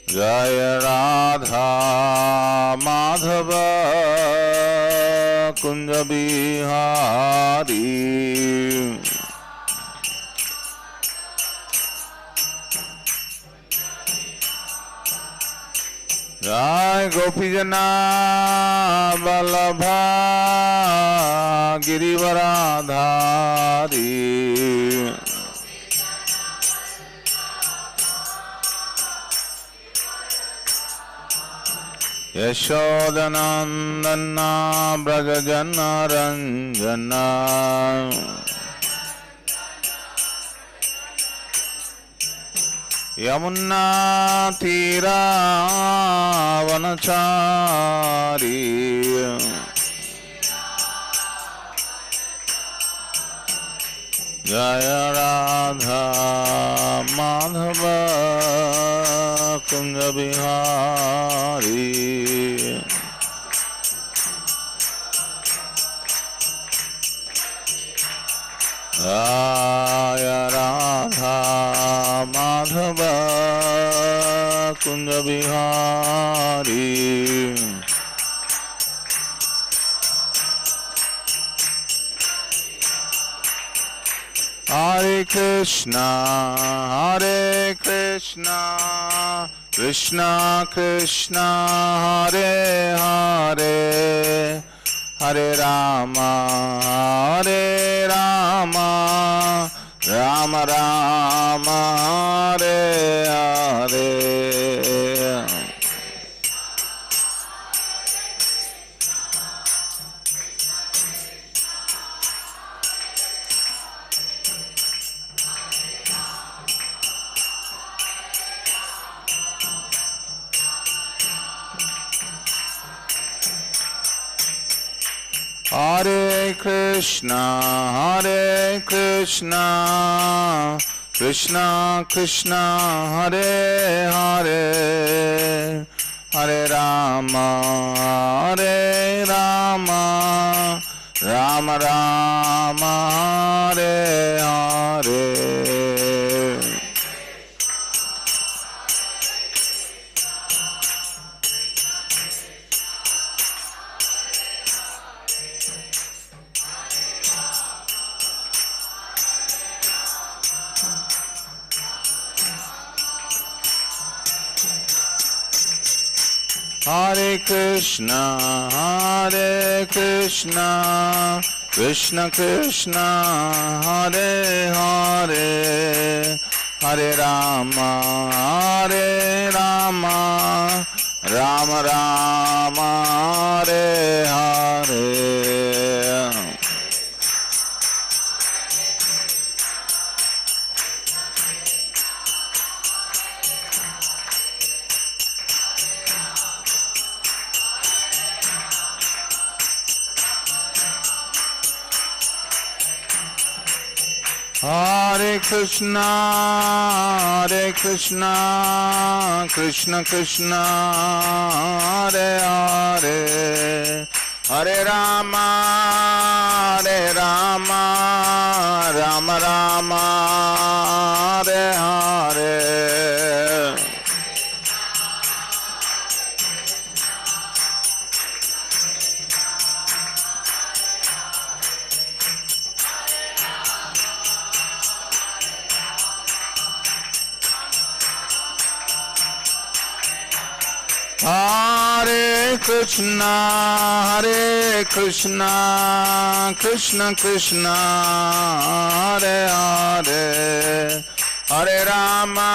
Jaya Radha Madhava Kunja Bihari Jai Gopijana Vallabha Girivaradhari Yashodanandana Brajajana Ranjana Yamuna Tira Vanachari Jaya Radha Madhava Kunja Bihari Jaya Radha Madhava Kunja Bihari Hare Krishna, Hare Krishna, Krishna Krishna, Hare Hare, Hare Rama, Hare Rama, Rama Rama, Hare Hare. Hare Krishna, Hare Krishna, Krishna Krishna, Hare Hare, Hare Rama, Hare Rama, Rama Rama, Hare Hare. Hare Krishna, Hare Krishna, Krishna Krishna, Hare Hare, Hare Rama, Hare Rama, Rama Rama, Hare Hare. Hare Krishna, Hare Krishna, Krishna Krishna, Hare Hare, Hare Rama, Hare Rama, Rama Rama, Hare Hare. Hare Krishna, Hare Krishna, Krishna Krishna, Hare Hare, Hare Rama,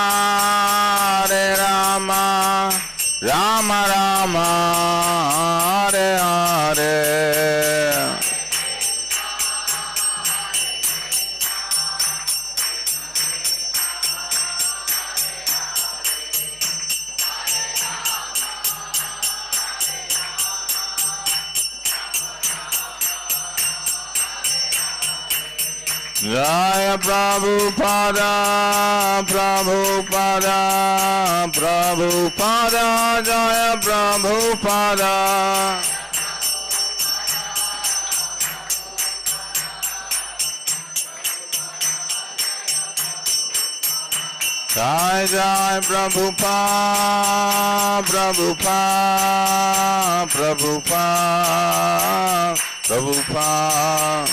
Hare Rama, Rama Rama, Hare Hare. Jaya Prabhupada, Prabhupada, Prabhupada, Jaya Prabhupada. Jai Jai Prabhupada, Prabhupada, Prabhupada, Prabhupada.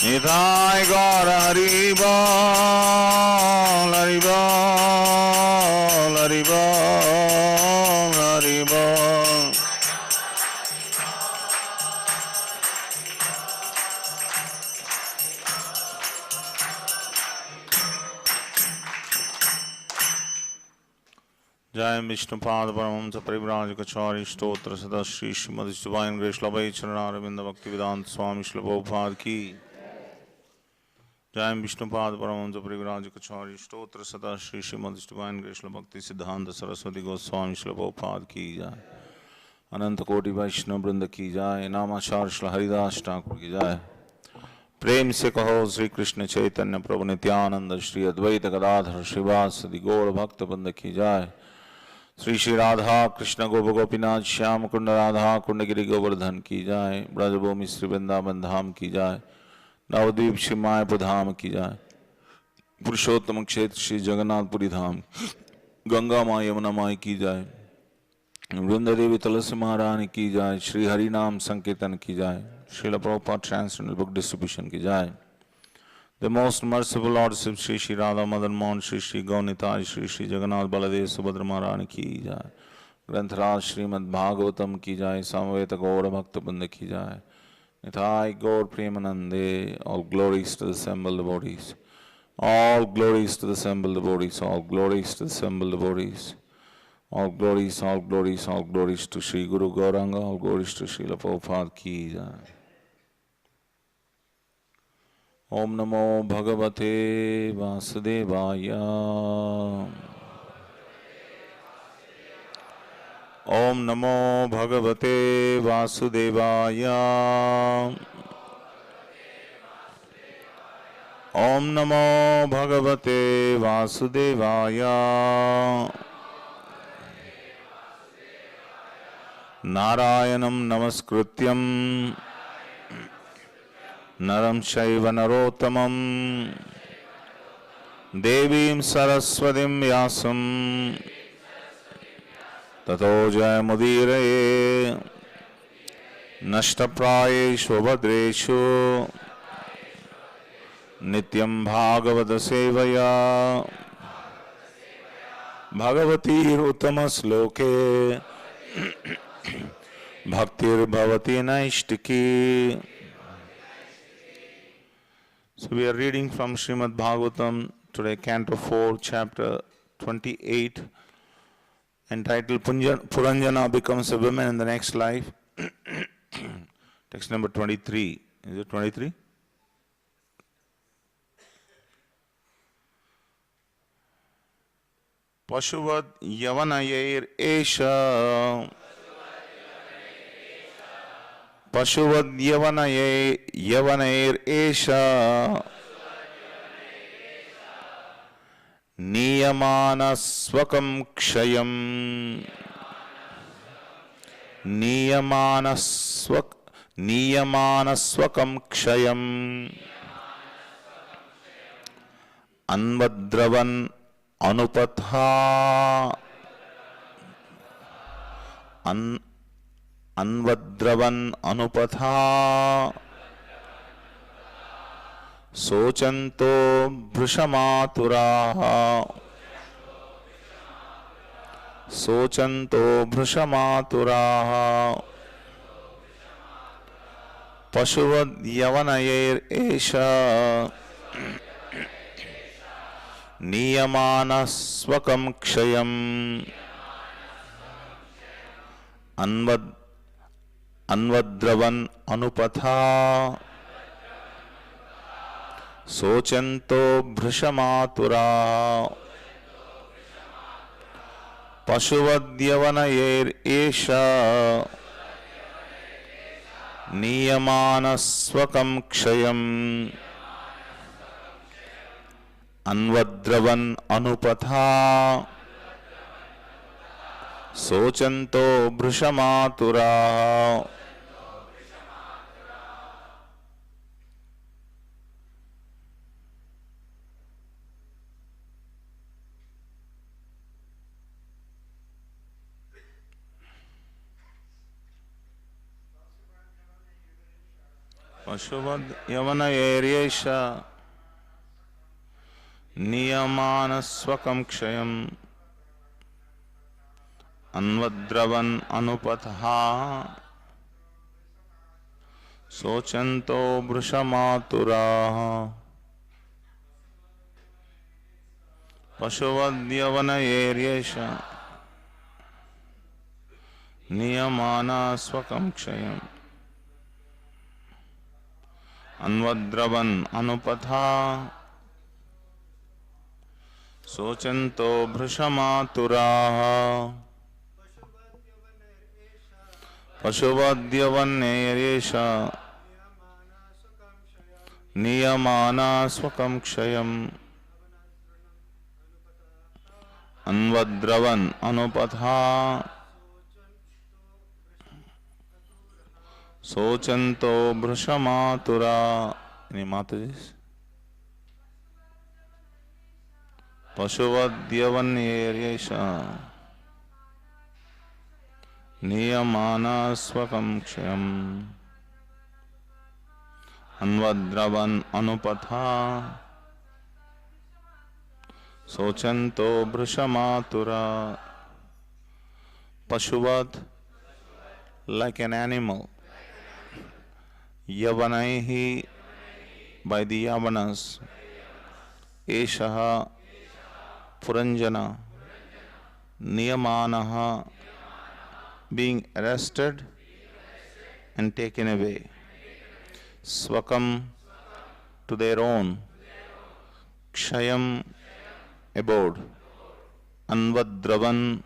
Nitai Gaura Hari Bol, Hari Bol, Hari Bol, Hari Bol. Jai Vishnupada Paramahamsa Parivrajakachaри Stotra Sada Shri Srimad Divine Grace Labai Charanaravinda Bhakti Vedanta Swami Srila Prabhupada Ki. Jai Vishnupada Paramahamsa Parivrajakachari Stotra Sada Shri Srimad Divine Grace Bhakti Siddhanta Saraswati Goswami Srila Prabhupada Ki Jai. Ananta Koti Vaishnava Vrinda Ki Jai. Namachar Srila Haridas Thakur Ki Jai. प्रेम से कहो श्री कृष्ण चैतन्य प्रभु नित्यानंद श्री अद्वैत गदाधर श्रीवासदि गौर भक्त बंद की जाय। श्री श्री राधा कृष्ण गोप गोपीनाथ श्याम कुंड राधा कुंड गिरि गोवर्धन की जाय। ब्रजभूमि श्री वृंदावन धाम की जाय। नवद्वीप श्री मायपुर धाम की जाय। पुरुषोत्तम क्षेत्र श्री जगन्नाथपुरी धाम गंगा माँ यमुना माई की जाय। वृंदा देवी तुलसी महारानी की जाय। श्री हरि नाम संकीर्तन की जाय। Srila Prabhupada Transcendental Book Distribution की जाए। The most merciful Lord Shri Shri Radha Madan Mohan Shri Shri Gaunitai Shri Shri Jagannath Baladev Subhadra Maharani की जाए। ग्रंथराज श्रीमद् भागवतम की जाए। समवेत गौर भक्त बंद की जाए। निताय गौर प्रेमानंदे। All glories to the assembled devotees. All glories to the assembled devotees. All glories to the assembled devotees. All glories, all glories, all glories to Shri Guru Gauranga. All glories to Srila Prabhupada की जाए। Om Namo Bhagavate Vasudevaya. Om Namo Bhagavate Vasudevaya. Om Namo Bhagavate Vasudevaya. Narayanam Namaskrityam Naram Shaiva Narottamam Devim Saraswatim Vyasam Tato Jayamudiraye Nashtaprayeshu Bhadreshu Nityam Bhagavata Sevaya Bhagavati Uttama Bhaktir Bhavati Naishtiki. So we are reading from Srimad Bhagavatam today, Canto 4, Chapter 28, entitled Puranjana becomes a woman in the next life. Text number 23. Is it 23? Pashuvat Yavanayir Esha. Pashuvad Yavanair Esha Niyamana Swakam Kshayam Niyamana Swakam Kshayam Anvadravan Anupatha Anvadravan Anupatha Sochanto Bhrushamaturaha Sochanto Bhrushamaturaha Pashuvad Yavanayir Esha Niyamana Swakam Kshayam Anvadravan Anupatha Sochanto Bhrushamaturaha Pashuvadyavanayer Esha Niyamana Swakam Kshayam Anvadravan Anupatha Sochanto Bhrushamaturaha Pashuvad yavanayeriyesha niyamanasvakam kshayam anvadravan anupatha sochanto brushamaturaha. Pashuvad yavanayeriyesha niyamanasvakam kshayam anvadravan anupatha sochanto brushamaturaha. Pashuvadyavanneresha niyamana swakam kshayam anvadravan anupatha sochanto brushamaturaha. Any Matajis? Pashuvadyavanneresha niyamana swakam kshayam anvadravan anupatha sochanto brushamaturaha. Pashuvad, like an animal. Yavanaihi, by the Yavanas. Eshaha, Puranjana. Niyamanaha, being arrested and taken away. Swakam, to their own. Kshayam, abode. Anvadravan,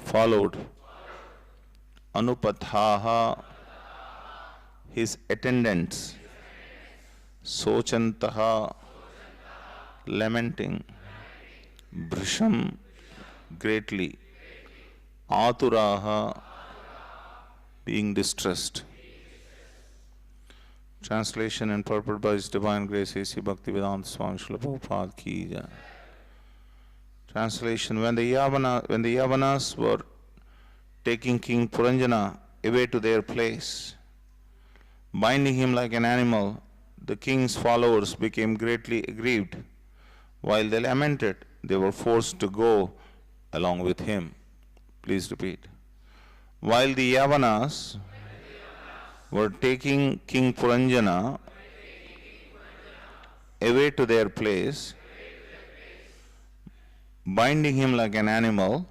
followed. Anupathaha, his attendants. Sochantaha, lamenting. Brisham, greatly. Aturaha, being distressed. Translation and purport by His Divine Grace A.C. Bhaktivedanta Swami Srila Prabhupada Ki Jai. Translation: When the Yavanas were taking King Puranjana away to their place, binding him like an animal, the king's followers became greatly aggrieved. While they lamented, they were forced to go along with him. Please repeat. While the Yavanas were taking King Puranjana away to their place, binding him like an animal,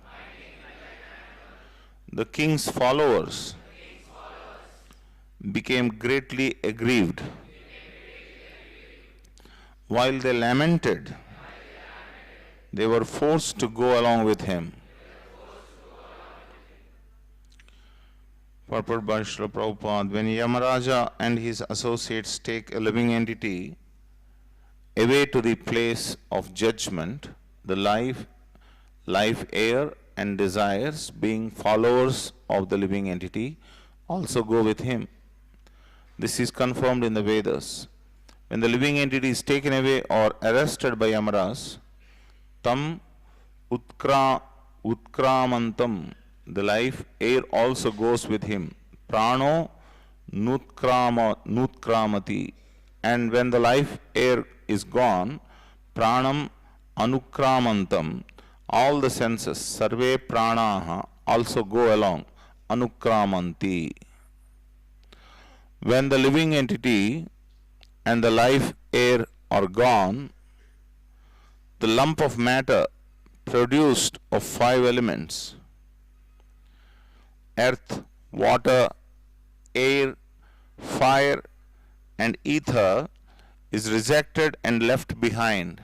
the king's followers became greatly aggrieved. While they lamented, they were forced to go along with him. Purport by Srila Prabhupada: When Yamaraja and his associates take a living entity away to the place of judgment, the life, air, and desires, being followers of the living entity, also go with him. This is confirmed in the Vedas. When the living entity is taken away or arrested by Yamaras, tam utkramantam, the life, air also goes with him. Prano nutkramati. And when the life, air is gone, pranam anukramantam, all the senses, sarve pranaha, also go along. Anukramanti. When the living entity and the life, air are gone, the lump of matter produced of 5 elements, earth, water, air, fire, and ether, is rejected and left behind.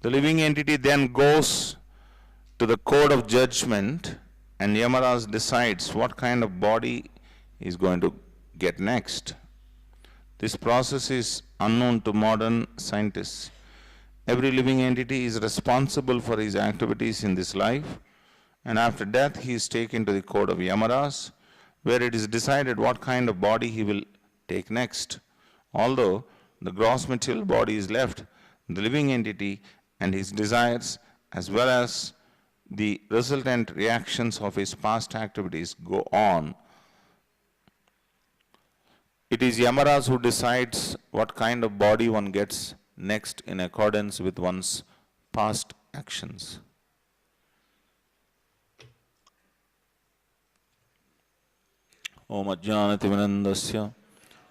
The living entity then goes to the court of judgment, and Yamaraj decides what kind of body he is going to get next. This process is unknown to modern scientists. Every living entity is responsible for his activities in this life, and after death he is taken to the court of Yamaras, where it is decided what kind of body he will take next. Although the gross material body is left, the living entity and his desires, as well as the resultant reactions of his past activities, go on It is Yamaraj who decides what kind of body one gets next in accordance with one's past actions. Om Ajnanatimirandasya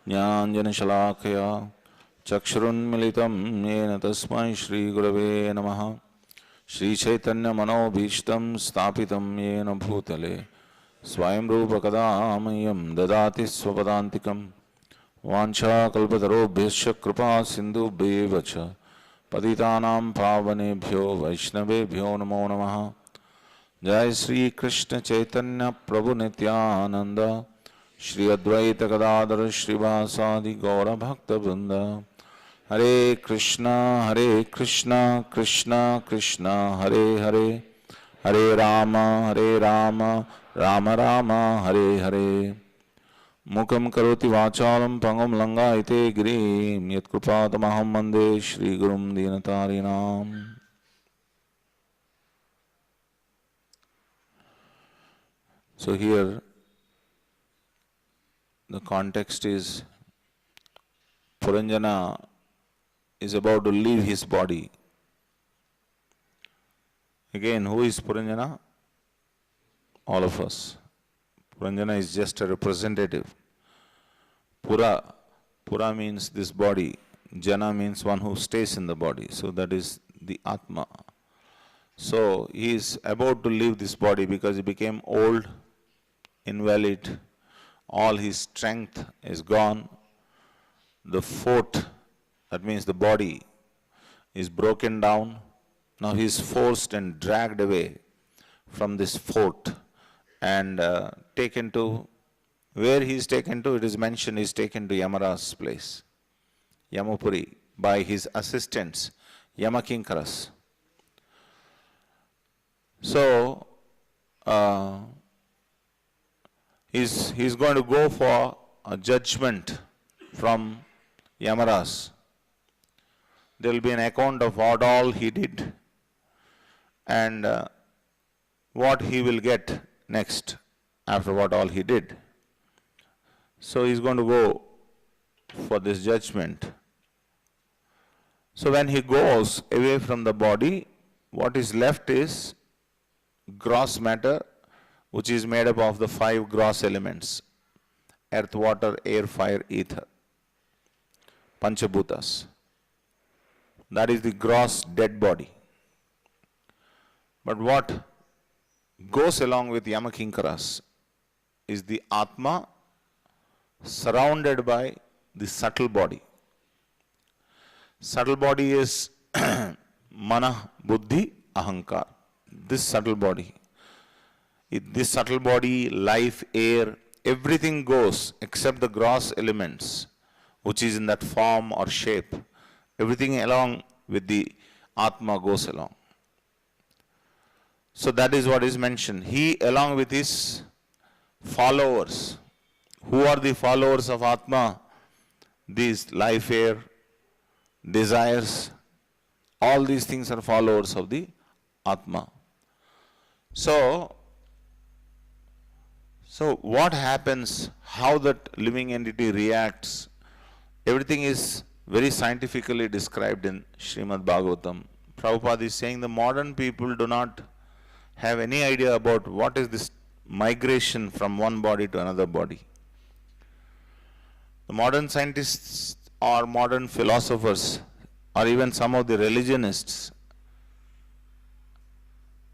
Jnananjanashalakaya Chakshurunmilitam Yena Tasmai Shri Gurave Namaha Shri Chaitanya Manobhishtam Stapitam Yena Bhutale Swayam Rupa Kadamayam Dadati Swapadantikam Vancha Kalpatarobhyasya Kripa Sindhu Bevacha Patitanam Pavanebhyo Vaishnavebhyo Namo Namaha Jai Shri Krishna Chaitanya Prabhu Nityananda Shri Advaita Gadadhara Srivasadi Gaura Bhakta Vrinda Hare Krishna Krishna Krishna Hare Hare Hare Rama Rama Rama Hare Hare Mukam Karoti Vachalam Pangam Langaite Girim Yat Kripatamaham Mande Shri Gurum Dinatarinam. So here the context is Puranjana is about to leave his body. Again, who is Puranjana? All of us. Puranjana is just a representative. Pura means this body. Jana means one who stays in the body. So that is the Atma. So he is about to leave this body because he became old, invalid, all his strength is gone. The fort, that means the body, is broken down. Now he is forced and dragged away from this fort and taken to, where he is taken to, it is mentioned, he is taken to Yamaraj's place, Yamapuri, by his assistants, Yamakinkaras. So, he's going to go for a judgment from Yamaraj. There will be an account of what all he did and what he will get next after what all he did. So he's going to go for this judgment. So when he goes away from the body, what is left is gross matter, which is made up of the 5 gross elements: earth, water, air, fire, ether, Panchabhutas. That is the gross dead body. But what goes along with Yamakinkaras is the Atma surrounded by the subtle body. Subtle body is Mana, Buddhi, Ahankar. This subtle body. This subtle body, life, air, everything goes except the gross elements, which is in that form or shape. Everything along with the Atma goes along. So that is what is mentioned. He along with his followers. Who are the followers of Atma? These life, air, desires, all these things are followers of the Atma. So what happens, how that living entity reacts, everything is very scientifically described in Srimad Bhagavatam. Prabhupada is saying the modern people do not have any idea about what is this migration from one body to another body. The modern scientists or modern philosophers or even some of the religionists,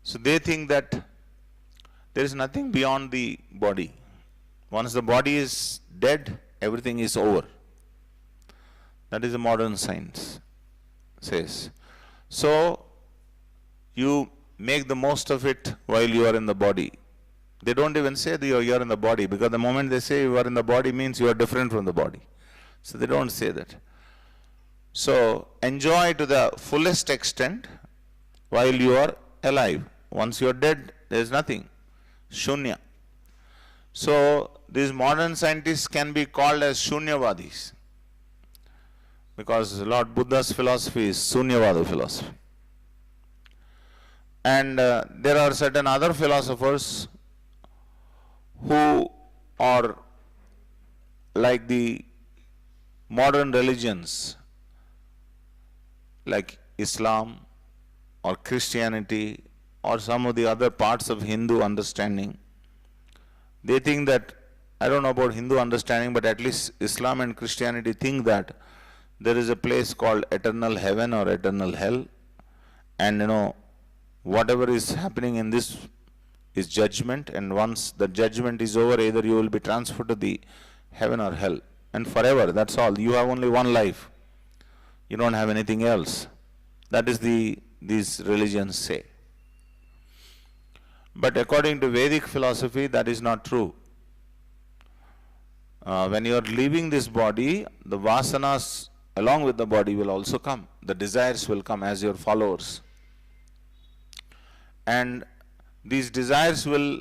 so they think that there is nothing beyond the body. Once the body is dead, everything is over. That is the modern science says. So you make the most of it while you are in the body. They don't even say that you are in the body, because the moment they say you are in the body means you are different from the body. So they don't say that. So enjoy to the fullest extent while you are alive. Once you are dead, there is nothing. Shunya. So these modern scientists can be called as Shunyavadis, because Lord Buddha's philosophy is Sunyavada philosophy. And there are certain other philosophers who are like the modern religions like Islam or Christianity or some of the other parts of Hindu understanding, they think that, I don't know about Hindu understanding, but at least Islam and Christianity think that there is a place called eternal heaven or eternal hell, and whatever is happening in this is judgment, and once the judgment is over, either you will be transferred to the heaven or hell, and forever, that's all. You have only one life. You don't have anything else. That is these religions say. But according to Vedic philosophy, that is not true. When you are leaving this body, the vasanas along with the body will also come. The desires will come as your followers. And these desires will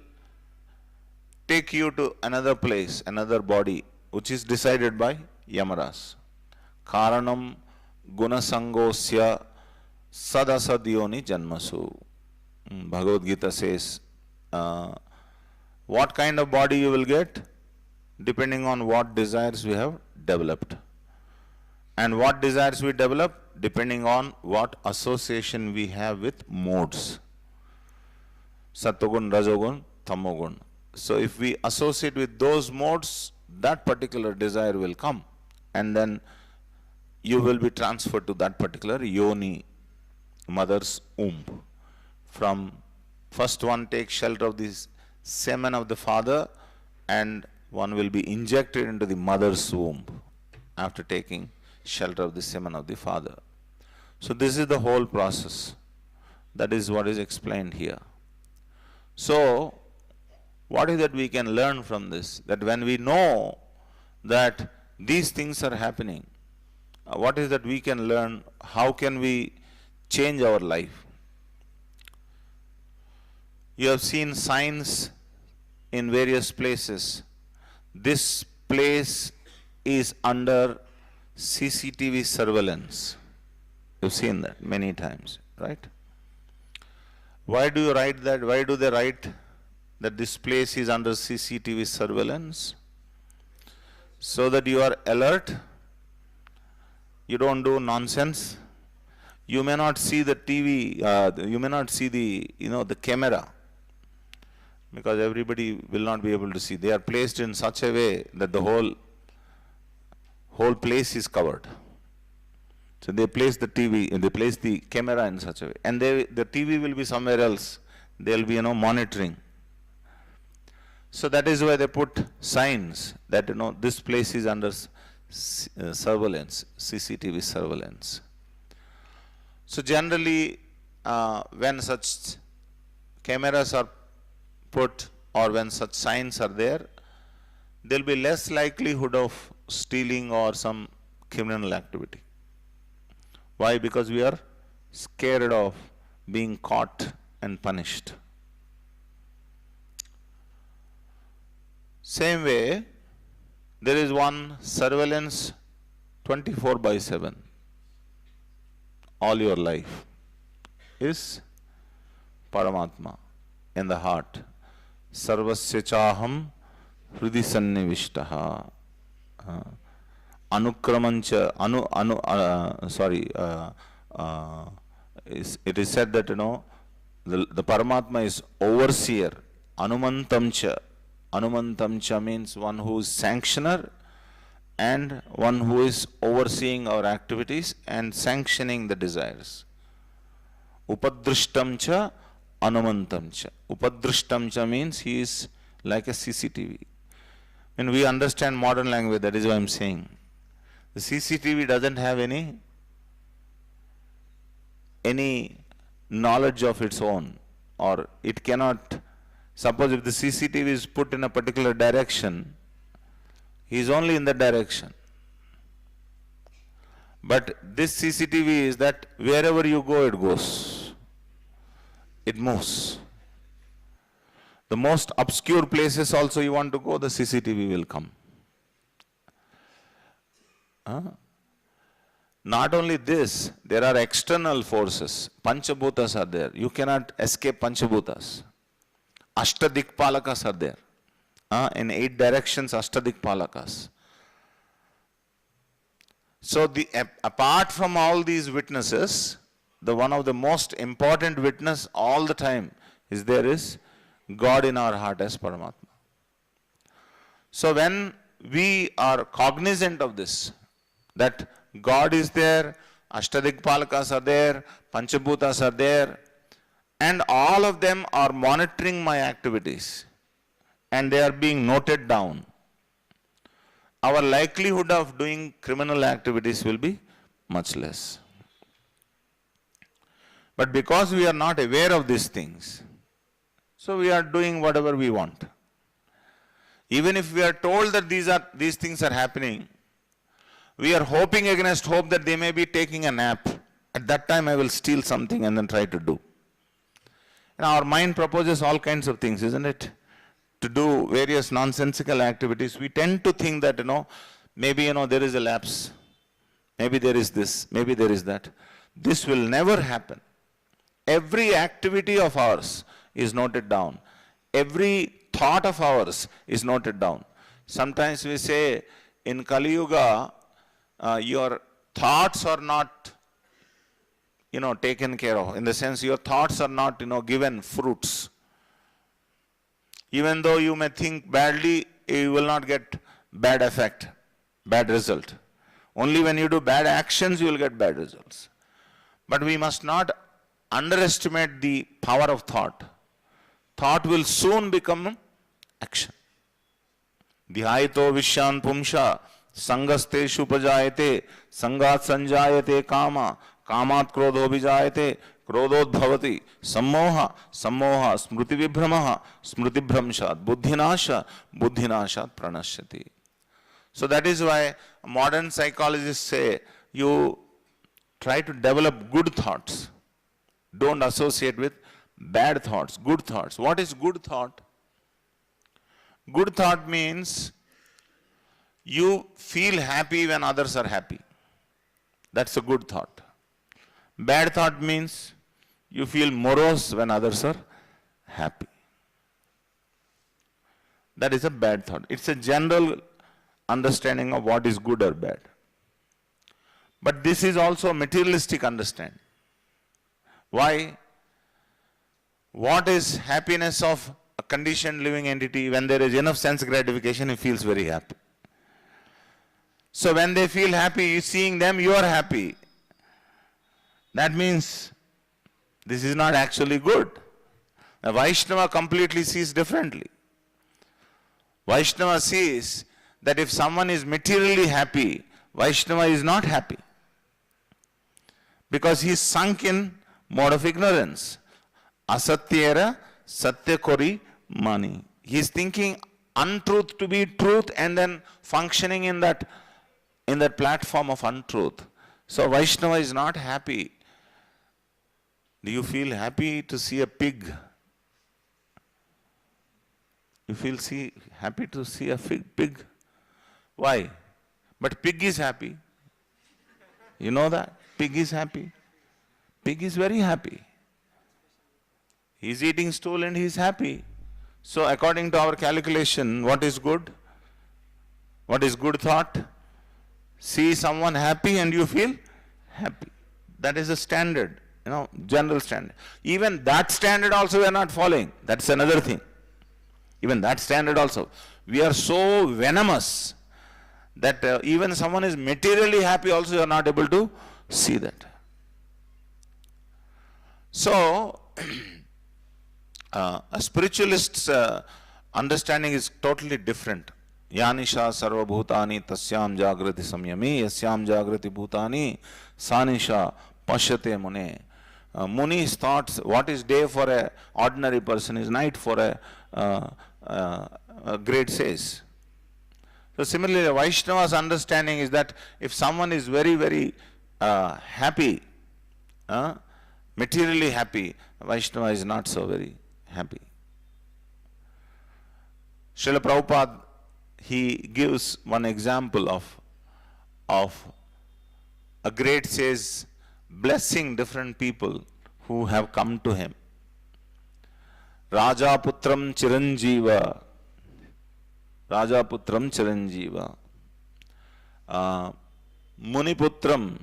take you to another place, another body, which is decided by Yamaras. Karanam gunasangosya sadasadyoni janmasu. Bhagavad Gita says, what kind of body you will get? Depending on what desires we have developed. And what desires we develop? Depending on what association we have with modes. Sattvagun, Rajogun, Tamogun. So if we associate with those modes, that particular desire will come. And then you will be transferred to that particular yoni, mother's womb. From first one takes shelter of the semen of the father, and one will be injected into the mother's womb after taking shelter of the semen of the father. So this is the whole process. That is what is explained here. So what is that we can learn from this? That when we know that these things are happening, what is that we can learn? How can we change our life? You have seen signs in various places. This place is under CCTV surveillance. You've seen that many times, right? Why do you write that? Why do they write that this place is under CCTV surveillance? So that you are alert, you don't do nonsense. You may not see the TV, you may not see the camera, because everybody will not be able to see. They are placed in such a way that the whole place is covered. So they place the TV, they place the camera in such a way, and the TV will be somewhere else. They'll be monitoring. So that is why they put signs that this place is under surveillance, CCTV surveillance. So generally, when such cameras are put or when such signs are there, there will be less likelihood of stealing or some criminal activity. Why? Because we are scared of being caught and punished. Same way, there is one surveillance 24/7 all your life is Paramatma in the heart. Sarvasya chaham hridi sannivishtaha. Anukramancha, it is said that the Paramatma is overseer. Anumantamcha. Anumantamcha means one who is sanctioner and one who is overseeing our activities and sanctioning the desires. Upadrishtamcha, anumantamcha. Upadrishtamcha means he is like a CCTV. When we understand modern language, that is why I am saying. The CCTV doesn't have any knowledge of its own, or it cannot. Suppose if the CCTV is put in a particular direction, he is only in that direction. But this CCTV is that wherever you go, it goes. It moves. The most obscure places also you want to go, the CCTV will come. Not only this, there are external forces. Panchabhutas are there. You cannot escape Panchabhutas. Ashtadikpalakas are there. In 8 directions, Ashtadikpalakas. So apart from all these witnesses, the one of the most important witness all the time is God in our heart as Paramatma. So when we are cognizant of this, that God is there, Ashtadikpalakas are there, Panchabhutas are there, and all of them are monitoring my activities and they are being noted down, our likelihood of doing criminal activities will be much less. But because we are not aware of these things, so we are doing whatever we want. Even if we are told that these things are happening, we are hoping against hope that they may be taking a nap. At that time I will steal something and then try to do. And our mind proposes all kinds of things, isn't it? To do various nonsensical activities. We tend to think that, maybe, there is a lapse. Maybe there is this, maybe there is that. This will never happen. Every activity of ours is noted down. Every thought of ours is noted down. Sometimes we say, in Kali Yuga, your thoughts are not, taken care of. In the sense, your thoughts are not, given fruits. Even though you may think badly, you will not get bad effect, bad result. Only when you do bad actions, you will get bad results. But we must not underestimate the power of thought. Thought will soon become action. Dhyaito vishyan pumsha sangasteshu upajayate sangat sanjayate kama kamat krodho vijayate krodhot bhavati sammoha sammoha smriti vibhramaha smriti bhramshat buddhinashat pranashyati. So that is why modern psychologists say you try to develop good thoughts. Don't associate with bad thoughts, good thoughts. What is good thought? Good thought means you feel happy when others are happy. That's a good thought. Bad thought means you feel morose when others are happy. That is a bad thought. It's a general understanding of what is good or bad. But this is also a materialistic understanding. Why? What is happiness of a conditioned living entity? When there is enough sense gratification, he feels very happy. So when they feel happy, seeing them, you are happy. That means this is not actually good. A Vaishnava completely sees differently. Vaishnava sees that if someone is materially happy, Vaishnava is not happy. Because he is sunk in mode of ignorance. Asatyera satya kori mani. He is thinking untruth to be truth and then functioning in that platform of untruth. So Vaishnava is not happy. Do you feel happy to see a pig? You feel happy to see a pig? Why? But pig is happy. You know that? Pig is happy. Pig is very happy. He is eating stool and he is happy. So according to our calculation, what is good? What is good thought? See someone happy and you feel happy. That is a standard, general standard. Even that standard also we are not following. That's another thing. Even that standard also. We are so venomous that even someone is materially happy also you are not able to see that. So, a spiritualist's understanding is totally different. Yanisha sarva bhutani tasyam jagrati samyami yasyam jagrati bhutani sanisha pashyate mune. Muni's thoughts, what is day for an ordinary person is night for a great sage. So similarly, Vaishnava's understanding is that if someone is very, very happy, materially happy, Vaishnava is not so very happy. Srila Prabhupada, he gives one example of a great sage blessing different people who have come to him. Rajaputram Chiranjeeva. Rajaputram Chiranjeeva. Muniputram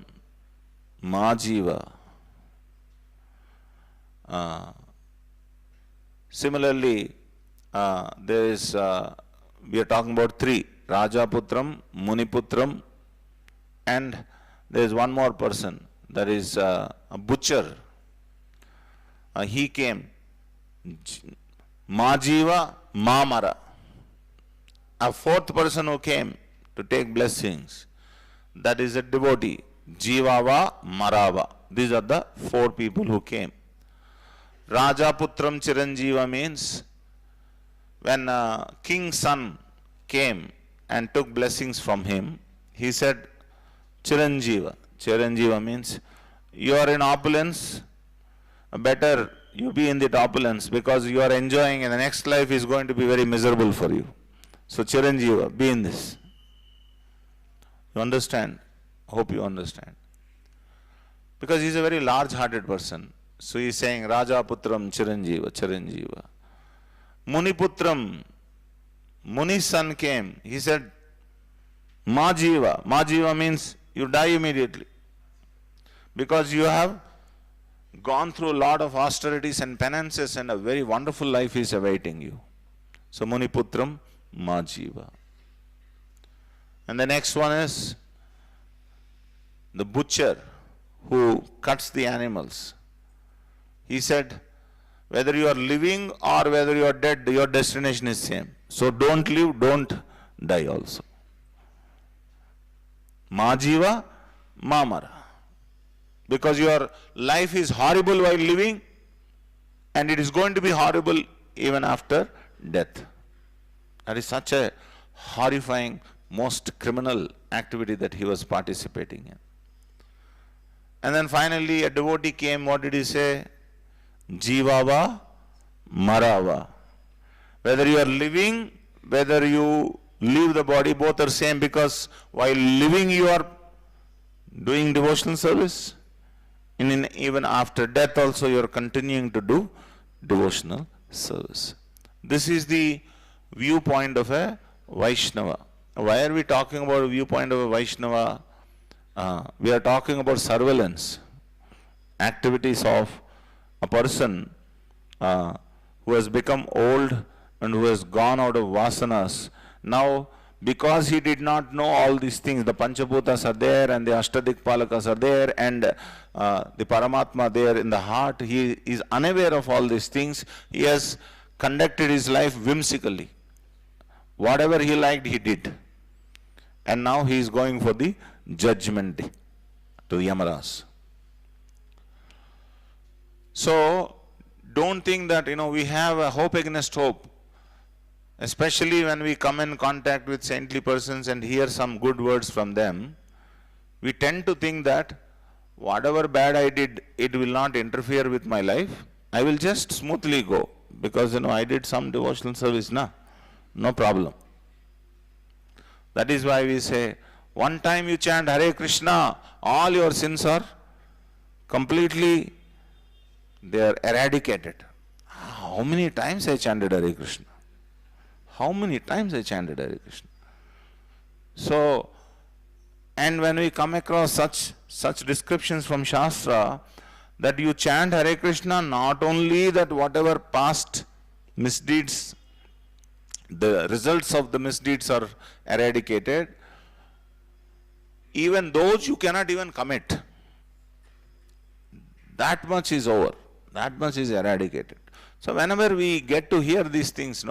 Majiva. Similarly, there is, we are talking about three, Rajaputram, Muniputram, and there is one more person, that is a butcher. He came, Majiva Mamara. A fourth person who came to take blessings, that is a devotee, Jivava Marava. These are the four people who came. Rajaputram Chiranjiva means when king's son came and took blessings from him, he said, Chiranjiva. Chiranjiva means you are in opulence, better you be in that opulence because you are enjoying and the next life is going to be very miserable for you. So Chiranjiva, be in this. You understand? Hope you understand. Because he is a very large-hearted person. So he is saying, Rajaputram Chiranjiva, Chiranjiva. Muniputram, Muni's son came. He said, Majiva. Majiva means you die immediately. Because you have gone through a lot of austerities and penances and a very wonderful life is awaiting you. So Muniputram Majiva. And the next one is the butcher who cuts the animals. He said, whether you are living or whether you are dead, your destination is same. So don't live, don't die also. Majiva Mamara. Because your life is horrible while living and it is going to be horrible even after death. That is such a horrifying, most criminal activity that he was participating in. And then finally a devotee came, what did he say? Jivava Marava. Whether you are living, whether you leave the body, both are same because while living you are doing devotional service. And even after death also you are continuing to do devotional service. This is the viewpoint of a Vaishnava. Why are we talking about a viewpoint of a Vaishnava? We are talking about surveillance, activities of a person who has become old and who has gone out of vasanas. Now, because he did not know all these things, the Panchabhutas are there and the Ashtadikpalakas are there and the Paramatma there in the heart, he is unaware of all these things. He has conducted his life whimsically. Whatever he liked, he did. And now he is going for the judgment day to the Yamaras. So, don't think that, we have a hope against hope. Especially when we come in contact with saintly persons and hear some good words from them, we tend to think that whatever bad I did, it will not interfere with my life. I will just smoothly go because, I did some devotional service, no problem. That is why we say, one time you chant Hare Krishna, all your sins are completely, they are eradicated. How many times I chanted Hare Krishna? How many times I chanted Hare Krishna? So, and when we come across such descriptions from Shastra, that you chant Hare Krishna, not only that whatever past misdeeds, the results of the misdeeds are eradicated, even those you cannot even commit, that much is over, that much is eradicated. So whenever we get to hear these things,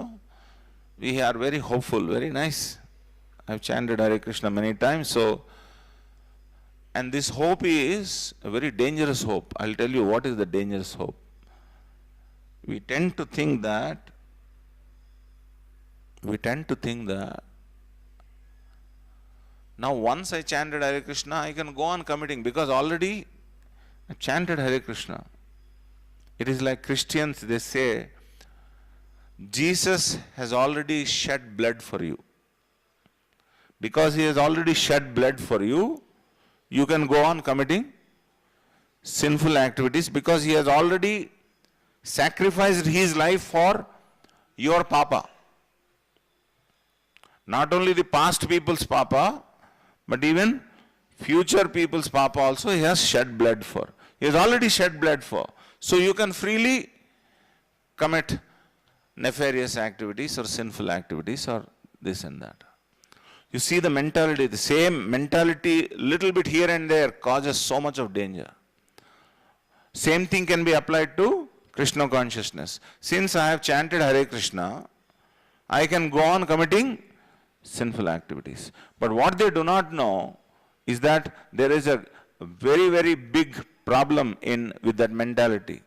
we are very hopeful, very nice. I've chanted Hare Krishna many times, and this hope is a very dangerous hope. I'll tell you what is the dangerous hope. We tend to think that now once I chanted Hare Krishna, I can go on committing because already I chanted Hare Krishna. It is like Christians, they say, Jesus has already shed blood for you. Because he has already shed blood for you, you can go on committing sinful activities because he has already sacrificed his life for your papa. Not only the past people's papa, but even future people's papa also he has shed blood for. He has already shed blood for. So you can freely commit nefarious activities or sinful activities or this and that. You see the mentality, the same mentality, little bit here and there causes so much of danger. Same thing can be applied to Krishna consciousness. Since I have chanted Hare Krishna, I can go on committing sinful activities. But what they do not know is that there is a very, very big problem with that mentality.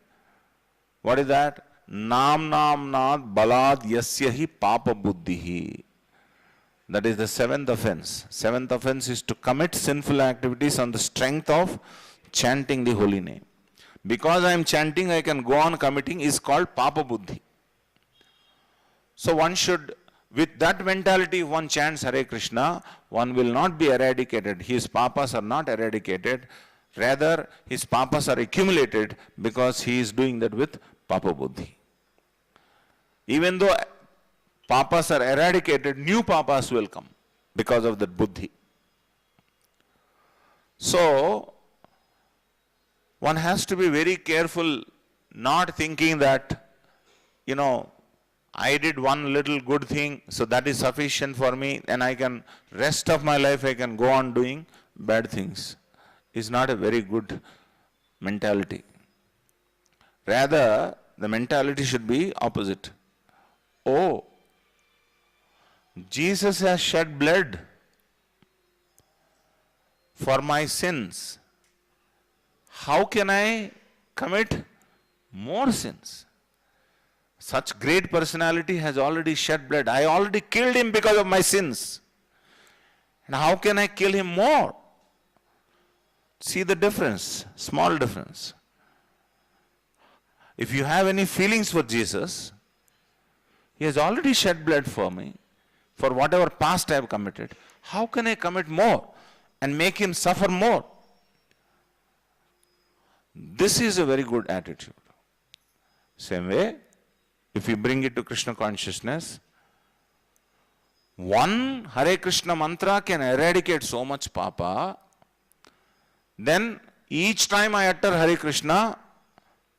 What is that? Nam nam nad balad yasyahi papa buddhihi. That is the seventh offense. Seventh offense is to commit sinful activities on the strength of chanting the holy name. Because I am chanting, I can go on committing is called papa buddhi. So one should, with that mentality, if one chants Hare Krishna, one will not be eradicated. His papas are not eradicated. Rather, his papas are accumulated because he is doing that with papa buddhi. Even though papas are eradicated, new papas will come because of that buddhi. So, one has to be very careful, not thinking that, I did one little good thing, so that is sufficient for me, and I can, rest of my life I can go on doing bad things. It's not a very good mentality. Rather, the mentality should be opposite. Oh, Jesus has shed blood for my sins. How can I commit more sins? Such great personality has already shed blood. I already killed him because of my sins. And how can I kill him more? See the difference, small difference. If you have any feelings for Jesus, he has already shed blood for me, for whatever past I have committed. How can I commit more and make him suffer more? This is a very good attitude. Same way, if you bring it to Krishna consciousness, one Hare Krishna mantra can eradicate so much papa. Then each time I utter Hare Krishna,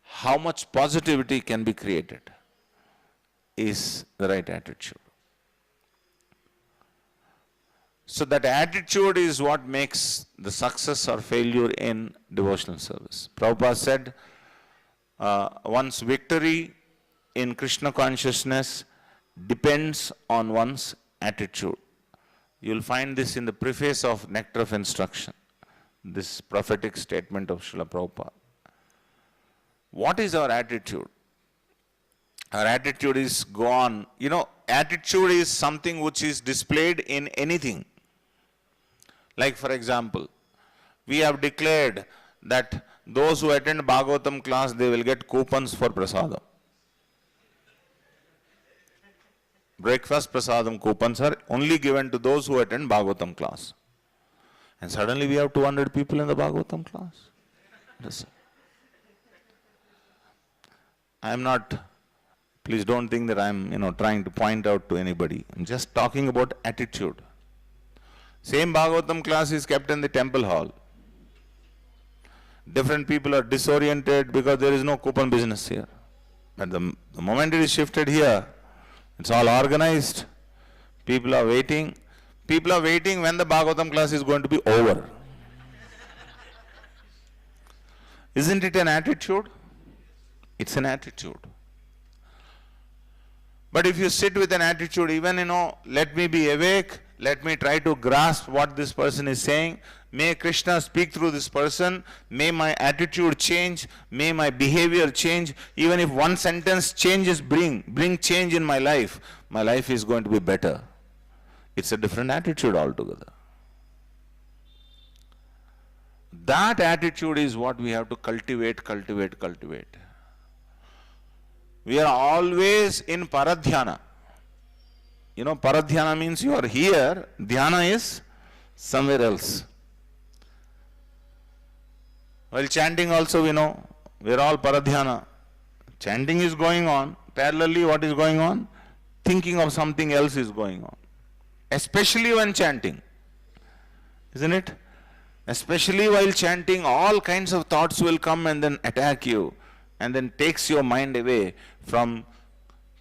how much positivity can be created is the right attitude. So that attitude is what makes the success or failure in devotional service. Prabhupada said, one's victory in Krishna consciousness depends on one's attitude. You'll find this in the preface of Nectar of Instruction, this prophetic statement of Srila Prabhupada. What is our attitude? Our attitude is go on. Attitude is something which is displayed in anything. Like for example, we have declared that those who attend Bhagavatam class, they will get coupons for prasadam. Breakfast prasadam coupons are only given to those who attend Bhagavatam class. And suddenly we have 200 people in the Bhagavatam class. Listen. I am not, please don't think that I am trying to point out to anybody. I'm just talking about attitude. Same Bhagavatam class is kept in the temple hall. Different people are disoriented because there is no coupon business here. But the moment it is shifted here, it's all organized. People are waiting. People are waiting when the Bhagavatam class is going to be over. Isn't it an attitude? It's an attitude. But if you sit with an attitude, even, let me be awake, let me try to grasp what this person is saying, may Krishna speak through this person, may my attitude change, may my behavior change, even if one sentence changes bring change in my life is going to be better. It's a different attitude altogether. That attitude is what we have to cultivate. We are always in paradhyana. Paradhyana means you are here, dhyana is somewhere else. While chanting also we know, we are all paradhyana. Chanting is going on, parallelly what is going on? Thinking of something else is going on. Especially when chanting, isn't it? Especially while chanting, all kinds of thoughts will come and then attack you and then takes your mind away from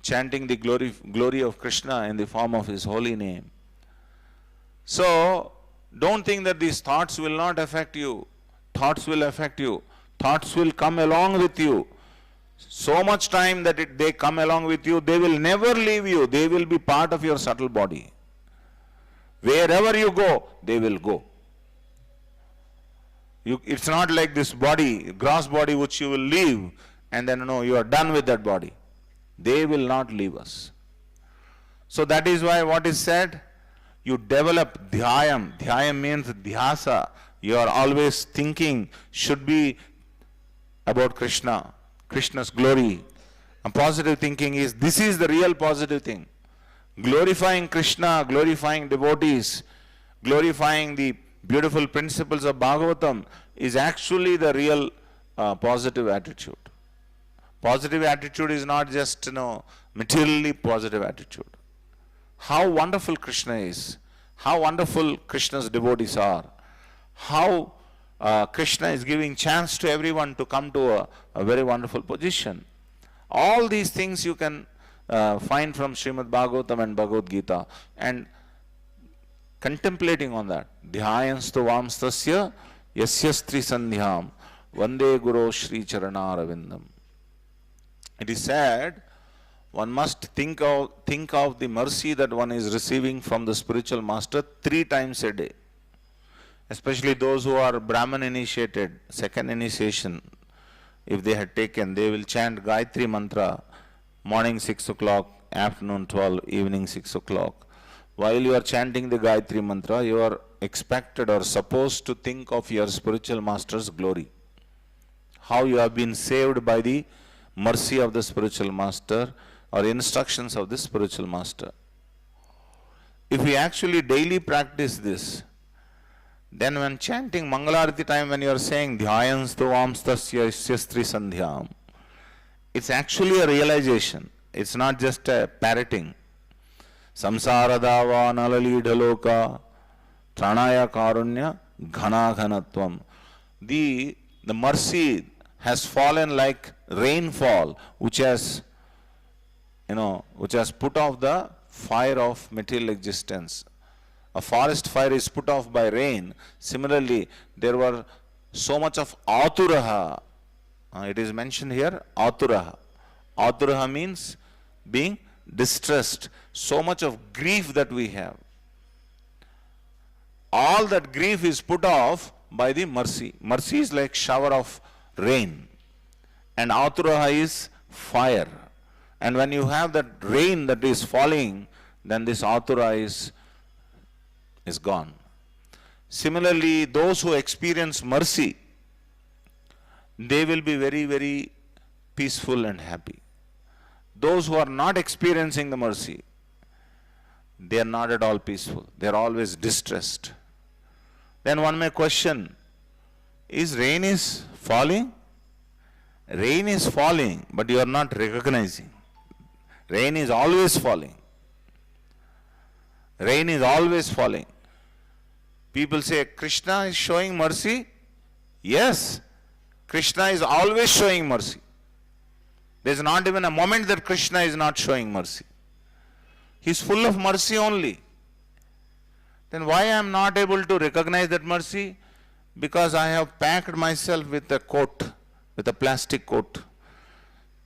chanting the glory of Krishna in the form of his holy name. So, don't think that these thoughts will not affect you. Thoughts will affect you. Thoughts will come along with you. So much time that they come along with you, they will never leave you. They will be part of your subtle body. Wherever you go, they will go. It's not like this body, gross body which you will leave and then no, you are done with that body. They will not leave us. So that is why what is said, you develop dhyayam. Dhyayam means dhyasa. You are always thinking should be about Krishna, Krishna's glory. And positive thinking is, this is the real positive thing. Glorifying Krishna, glorifying devotees, glorifying the beautiful principles of Bhagavatam is actually the real positive attitude. Positive attitude is not just, materially positive attitude. How wonderful Krishna is, how wonderful Krishna's devotees are, how Krishna is giving chance to everyone to come to a very wonderful position. All these things you can find from Srimad Bhagavatam and Bhagavad Gita, and contemplating on that. Dhyayanstu vamstasya yasyastri sandhyam vande guru Shri Charanaravindam. It is said, one must think of the mercy that one is receiving from the spiritual master 3 times a day. Especially those who are Brahman initiated, second initiation, if they had taken, they will chant Gayatri mantra morning 6 o'clock, afternoon 12, evening 6 o'clock. While you are chanting the Gayatri mantra, you are expected or supposed to think of your spiritual master's glory. How you have been saved by the mercy of the spiritual master or instructions of the spiritual master. If we actually daily practice this, then when chanting Mangalarati time, when you are saying Dhyayanstu vamstasya yasyastri sandhyam, it's actually a realization. It's not just a parroting. Samsara dava nalalidhaloka tranaya karunya ghana ghanatvam. The mercy has fallen like rainfall, which has put off the fire of material existence. A forest fire is put off by rain. Similarly, there were so much of aturaha. It is mentioned here, aturaha. Aturaha means being distressed. So much of grief that we have. All that grief is put off by the mercy. Mercy is like shower of rain. And aturaha is fire. And when you have that rain that is falling, then this atura is gone. Similarly, those who experience mercy, they will be very, very peaceful and happy. Those who are not experiencing the mercy, they are not at all peaceful. They are always distressed. Then one may question, is rain is falling? Rain is falling, but you are not recognizing. Rain is always falling. Rain is always falling. People say, Krishna is showing mercy. Yes, Krishna is always showing mercy. There is not even a moment that Krishna is not showing mercy. He is full of mercy only. Then why I am not able to recognize that mercy? Because I have packed myself with a coat, with a plastic coat.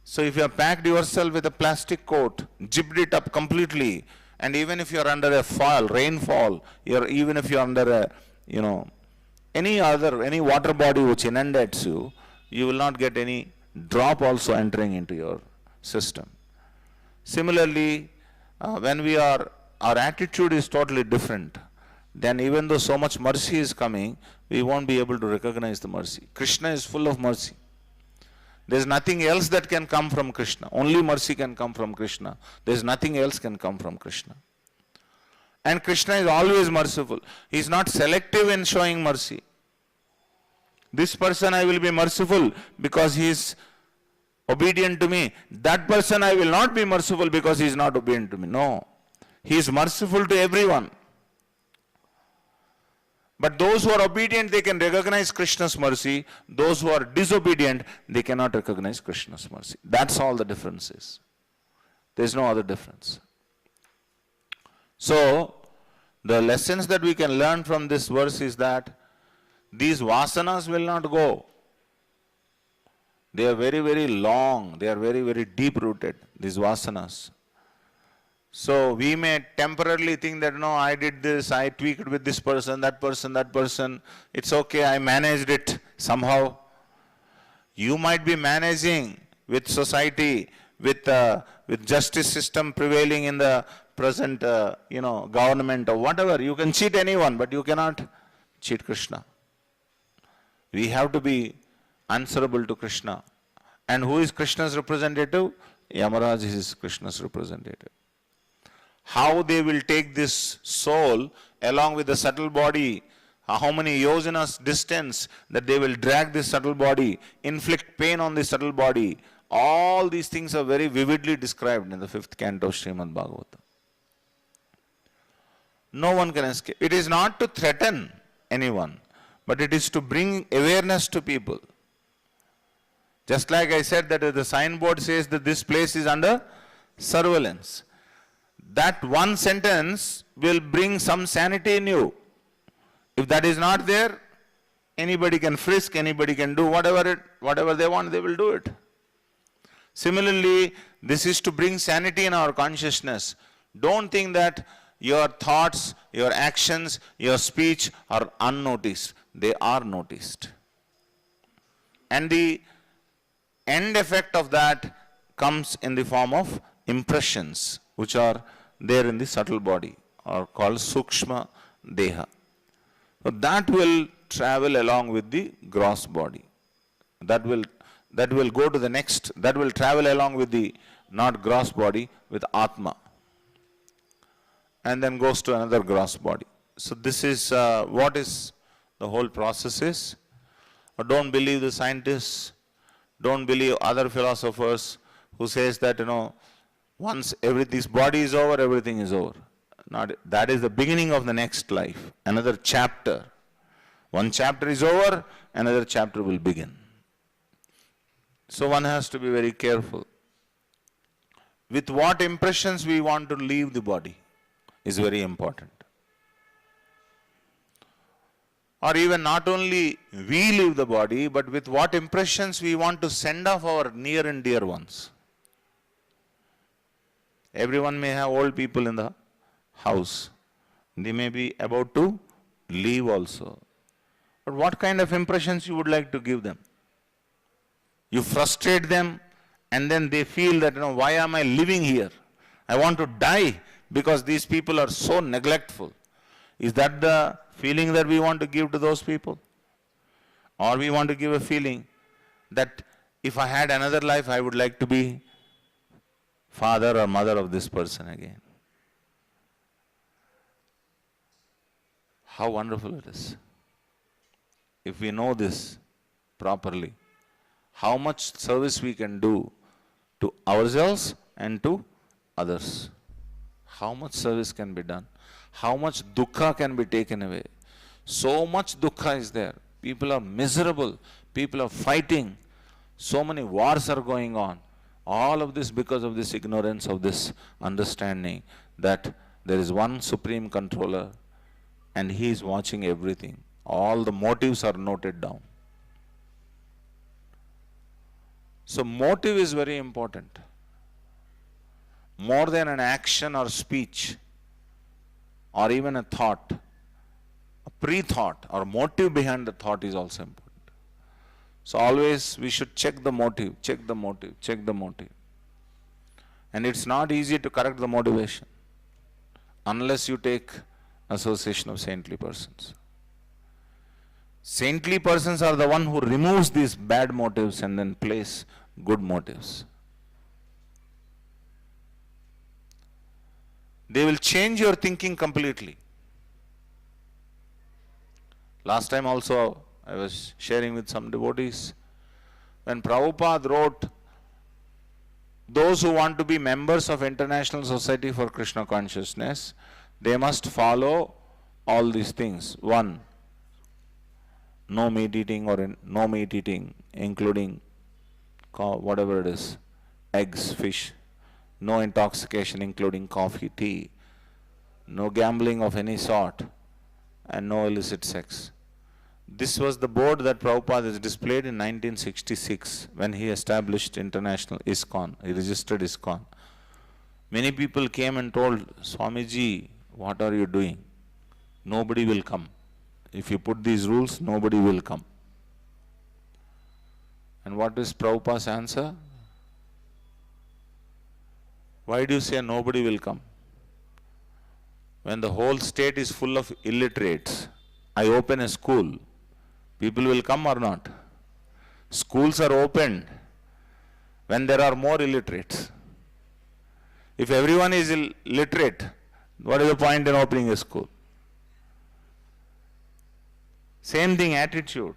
So if you have packed yourself with a plastic coat, zipped it up completely, and even if you are under a rainfall, even if you are under any water body which inundates you, you will not get any drop also entering into your system. Similarly, when our attitude is totally different, then even though so much mercy is coming, we won't be able to recognize the mercy. Krishna is full of mercy. There is nothing else that can come from Krishna. Only mercy can come from Krishna. There is nothing else can come from Krishna. And Krishna is always merciful. He is not selective in showing mercy. This person I will be merciful because he is obedient to me. That person I will not be merciful because he is not obedient to me. No. He is merciful to everyone. But those who are obedient, they can recognize Krishna's mercy. Those who are disobedient, they cannot recognize Krishna's mercy. That's all the difference is. There's no other difference. So, the lessons that we can learn from this verse is that these vasanas will not go. They are very, very long. They are very, very deep rooted, these vasanas. So we may temporarily think that, no, I did this, I tweaked with this person, that person, that person. It's okay, I managed it somehow. You might be managing with society, with justice system prevailing in the present, government or whatever. You can cheat anyone, but you cannot cheat Krishna. We have to be answerable to Krishna. And who is Krishna's representative? Yamaraj is Krishna's representative. How they will take this soul along with the subtle body, how many yojanas distance that they will drag this subtle body, inflict pain on the subtle body. All these things are very vividly described in the 5th canto of Srimad Bhagavatam. No one can escape. It is not to threaten anyone, but it is to bring awareness to people. Just like I said that the signboard says that this place is under surveillance. That one sentence will bring some sanity in you. If that is not there, anybody can frisk, anybody can do whatever they want, they will do it. Similarly, this is to bring sanity in our consciousness. Don't think that your thoughts, your actions, your speech are unnoticed. They are noticed. And the end effect of that comes in the form of impressions, which are there in the subtle body, or called Sukshma Deha. So that will travel along with the gross body. That will go to the next, that will travel along with the not gross body, with Atma. And then goes to another gross body. So this is what is the whole process is. But don't believe the scientists, don't believe other philosophers who says that, once this body is over, everything is over. That is the beginning of the next life, another chapter. One chapter is over, another chapter will begin. So one has to be very careful. With what impressions we want to leave the body is very important. Or even not only we leave the body, but with what impressions we want to send off our near and dear ones. Everyone may have old people in the house. They may be about to leave also. But what kind of impressions you would like to give them? You frustrate them and then they feel that, why am I living here? I want to die because these people are so neglectful. Is that the feeling that we want to give to those people? Or we want to give a feeling that if I had another life, I would like to be father or mother of this person again. How wonderful it is. If we know this properly, how much service we can do to ourselves and to others. How much service can be done. How much dukkha can be taken away. So much dukkha is there. People are miserable. People are fighting. So many wars are going on. All of this because of this ignorance of this understanding that there is one supreme controller and he is watching everything. All the motives are noted down. So motive is very important. More than an action or speech or even a thought, a pre-thought or motive behind the thought is also important. So always we should check the motive, check the motive, check the motive. And it's not easy to correct the motivation unless you take association of saintly persons. Saintly persons are the one who removes these bad motives and then place good motives. They will change your thinking completely. Last time also I was sharing with some devotees, when Prabhupada wrote, those who want to be members of International Society for Krishna Consciousness, they must follow all these things. 1, no meat eating no meat eating, including whatever it is, eggs, fish, no intoxication, including coffee, tea, no gambling of any sort, and no illicit sex. This was the board that Prabhupada has displayed in 1966 when he established international ISKCON. He registered ISKCON. Many people came and told, Swamiji, what are you doing? Nobody will come. If you put these rules, nobody will come. And what is Prabhupada's answer? Why do you say nobody will come? When the whole state is full of illiterates, I open a school, people will come or not? Schools are opened when there are more illiterates. If everyone is illiterate, what is the point in opening a school? Same thing, attitude.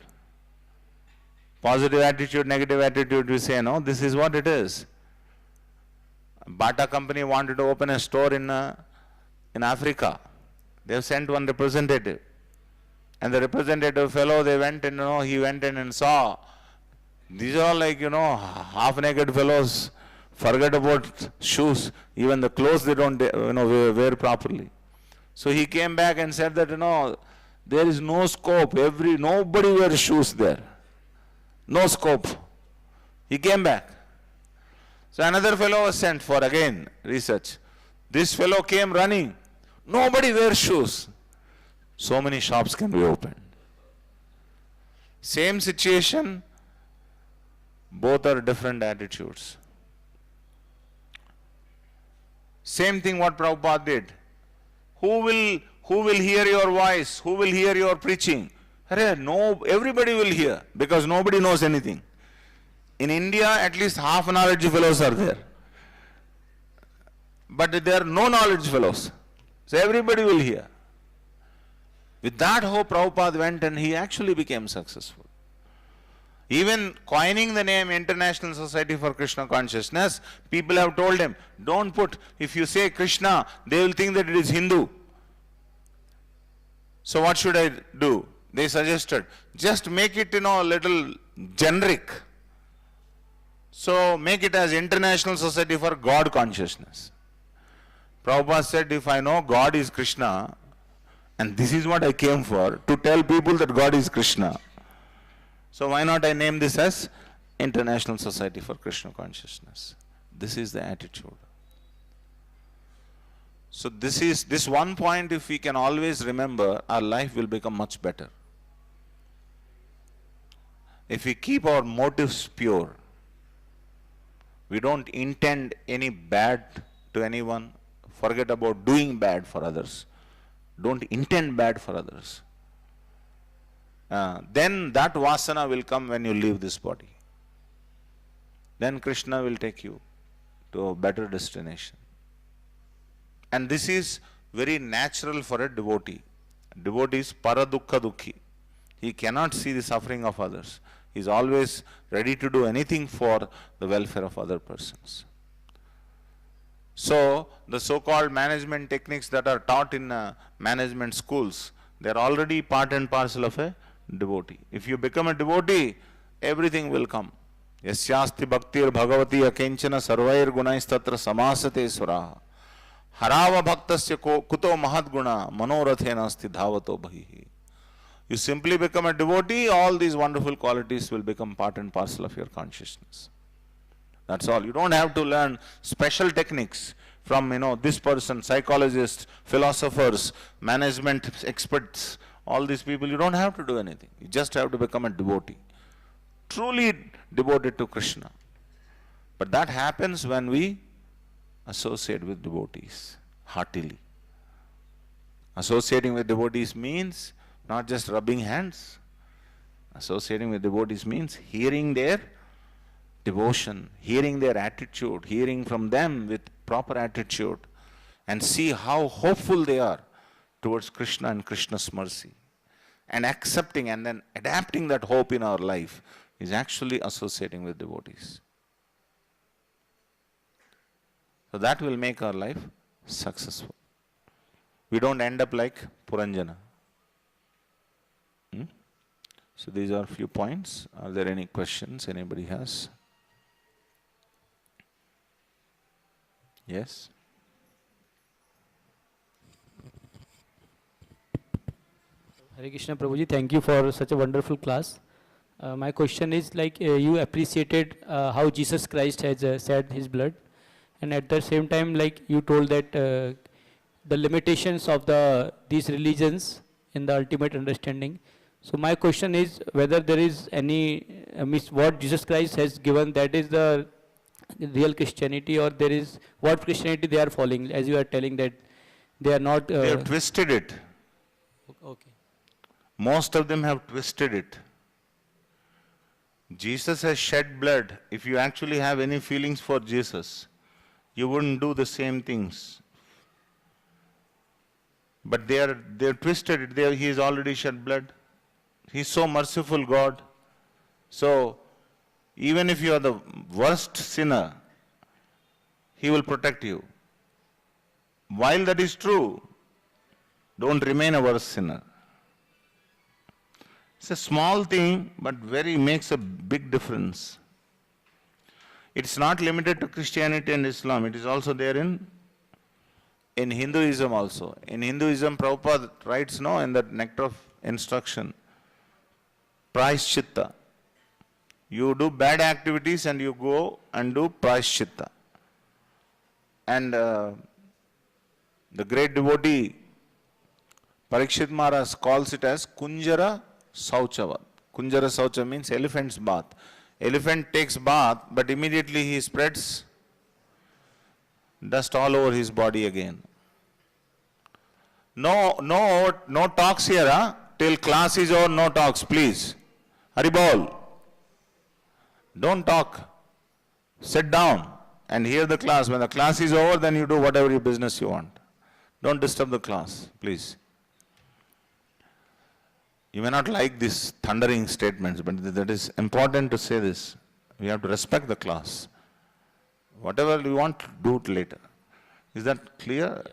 Positive attitude, negative attitude, we say, no, this is what it is. Bata company wanted to open a store in Africa. They have sent one representative. And the representative fellow, they went and, he went in and saw. These are all like, half-naked fellows. Forget about shoes. Even the clothes they don't, wear properly. So he came back and said that, there is no scope. Nobody wears shoes there. No scope. He came back. So another fellow was sent for again research. This fellow came running. Nobody wears shoes. So many shops can be opened. Same situation, both are different attitudes. Same thing what Prabhupada did. Who will hear your voice? Who will hear your preaching? No, everybody will hear because nobody knows anything. In India, at least half knowledge fellows are there. But there are no knowledge fellows. So everybody will hear. With that hope, Prabhupada went and he actually became successful. Even coining the name International Society for Krishna Consciousness, people have told him, don't put, if you say Krishna, they will think that it is Hindu. So what should I do? They suggested, just make it, a little generic. So make it as International Society for God Consciousness. Prabhupada said, if I know God is Krishna, and this is what I came for, to tell people that God is Krishna. So why not I name this as International Society for Krishna Consciousness? This is the attitude. So this one point, if we can always remember, our life will become much better. If we keep our motives pure, we don't intend any bad to anyone, forget about doing bad for others. Don't intend bad for others. Then that vasana will come when you leave this body. Then Krishna will take you to a better destination. And this is very natural for a devotee. Devotee is paradukha dukhi. He cannot see the suffering of others. He is always ready to do anything for the welfare of other persons. So, the so-called management techniques that are taught in management schools, they are already part and parcel of a devotee. If you become a devotee, everything will come. Yasyasti bhaktir bhagavati akenchana sarvair gunais tatra samasate suraha. Harava bhaktasya kuto mahadguna manorathena asti dhavato bhahihi. You simply become a devotee, all these wonderful qualities will become part and parcel of your consciousness. That's all. You don't have to learn special techniques from, this person, psychologists, philosophers, management experts, all these people. You don't have to do anything. You just have to become a devotee. Truly devoted to Krishna. But that happens when we associate with devotees heartily. Associating with devotees means not just rubbing hands. Associating with devotees means hearing their devotion, hearing their attitude, hearing from them with proper attitude, and see how hopeful they are towards Krishna and Krishna's mercy. And accepting and then adapting that hope in our life is actually associating with devotees. So that will make our life successful. We don't end up like Puranjana. So these are few points. Are there any questions anybody has? Yes? Hare Krishna Prabhuji, thank you for such a wonderful class. My question is like you appreciated how Jesus Christ has shed his blood, and at the same time like you told that the limitations of these religions in the ultimate understanding. So my question is whether there is any what Jesus Christ has given, that is the real Christianity, or there is what Christianity they are following, as you are telling that they are not. They have twisted it. Okay. Most of them have twisted it. Jesus has shed blood. If you actually have any feelings for Jesus, you wouldn't do the same things. But they're twisted it. He has already shed blood. He's so merciful God. So even if you are the worst sinner, He will protect you. While that is true, don't remain a worse sinner. It's a small thing, but makes a big difference. It's not limited to Christianity and Islam. It is also there in Hinduism also. In Hinduism, Prabhupada writes in that Nectar of Instruction, Prayaschitta. You do bad activities and you go and do Prayaschitta. And the great devotee Parikshit Maharaj calls it as Kunjara Sauchava. Kunjara Saucha means elephant's bath. Elephant takes bath, but immediately he spreads dust all over his body again. No talks here, huh? Till class is over, no talks, please. Haribol. Don't talk. Sit down and hear the class. When the class is over, then you do whatever your business you want. Don't disturb the class, please. You may not like these thundering statements, but that is important to say this. We have to respect the class. Whatever you want, do it later. Is that clear?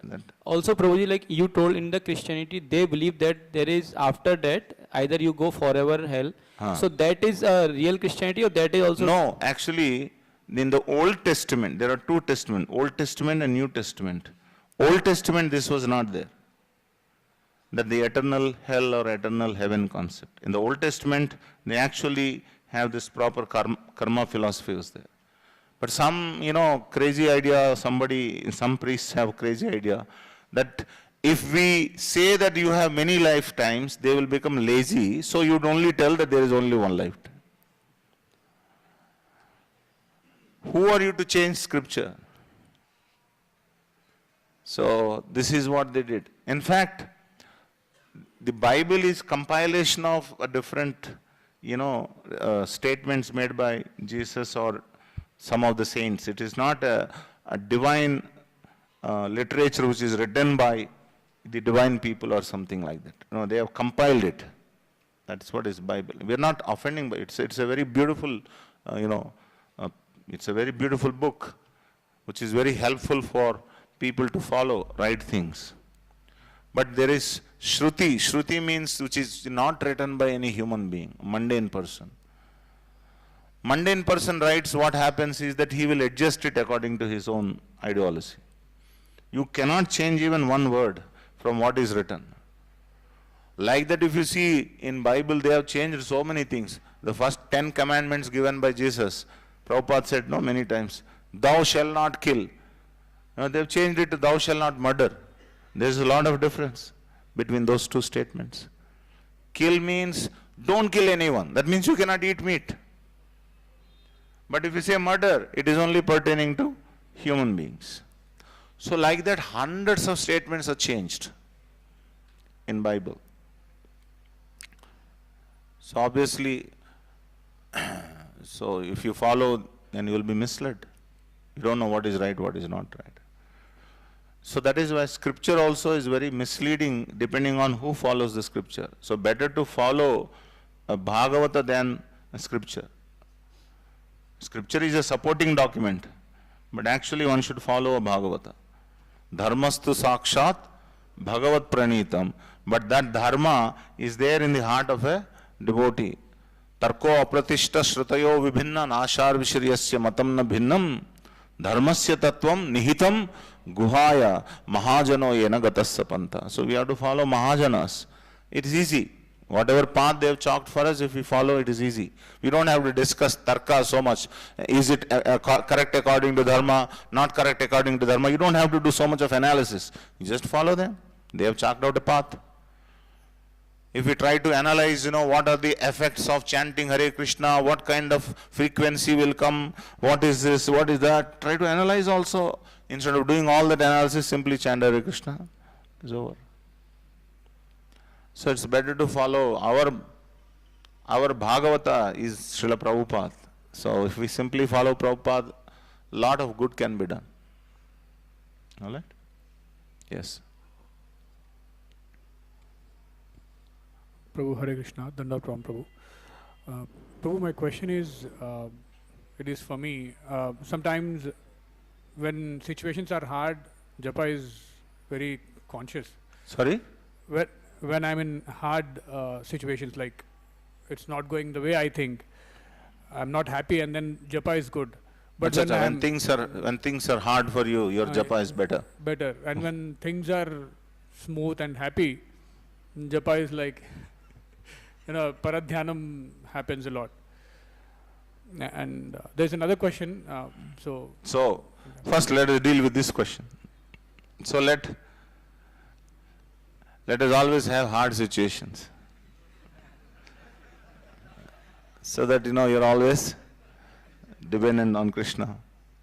Also, Prabhuji, like you told in the Christianity, they believe that there is after that, either you go forever hell. So that is a real Christianity, or that is also? No, actually, in the Old Testament, there are two testaments, Old Testament and New Testament. Old Testament, this was not there. That the eternal hell or eternal heaven concept. In the Old Testament, they actually have this proper karma philosophy was there. But some, crazy idea, some priests have crazy idea that if we say that you have many lifetimes, they will become lazy, so you'd only tell that there is only one lifetime. Who are you to change scripture? So this is what they did. In fact, the Bible is compilation of a different, statements made by Jesus or some of the saints. It is not a divine literature which is written by the divine people or something like that. They have compiled it. That's what is Bible. We are not offending, but it's a very beautiful, it's a very beautiful book, which is very helpful for people to follow right things. But there is Shruti. Shruti means which is not written by any human being, mundane person. Mundane person writes, what happens is that he will adjust it according to his own ideology. You cannot change even one word from what is written. Like that, if you see in Bible, they have changed so many things. The first 10 commandments given by Jesus, Prabhupada said many times, thou shall not kill. Now they have changed it to thou shall not murder. There is a lot of difference between those two statements. Kill means don't kill anyone. That means you cannot eat meat. But if you say murder, it is only pertaining to human beings. So like that, hundreds of statements are changed in Bible. So obviously, so if you follow, then you will be misled. You don't know what is right, what is not right. So that is why scripture also is very misleading depending on who follows the scripture. So better to follow a Bhagavata than a scripture. Scripture is a supporting document, but actually one should follow a Bhagavata. Dharmastu sakshat bhagavat pranitam. But that dharma is there in the heart of a devotee. Tarko apratishta shrutayo vibhinna nashar vishriyasya matam na bhinnam dharmasya tattvam nihitam guhaya mahajano yena gatasya panta. So we have to follow Mahajanas. It is easy. Whatever path they have chalked for us, if we follow, it is easy. We don't have to discuss tarka so much. Is it correct according to dharma, not correct according to dharma? You don't have to do so much of analysis. You just follow them. They have chalked out a path. If we try to analyze, what are the effects of chanting Hare Krishna, what kind of frequency will come, what is this, what is that, try to analyze also. Instead of doing all that analysis, simply chant Hare Krishna. It's over. So it's better to follow our Bhagavata is Srila Prabhupada. So if we simply follow Prabhupada, lot of good can be done. Alright? Yes. Prabhu, Hare Krishna, Danda Pram Prabhu. Prabhu, my question is, it is for me, sometimes when situations are hard, japa is very conscious. Sorry? When I'm in hard situations, like it's not going the way I think, I'm not happy, and then japa is good. But when things are hard for you, your japa is better. Better. And when things are smooth and happy, japa is like, paradhyanam happens a lot. And there's another question. So first let us deal with this question. So let us always have hard situations. So that you're always dependent on Krishna.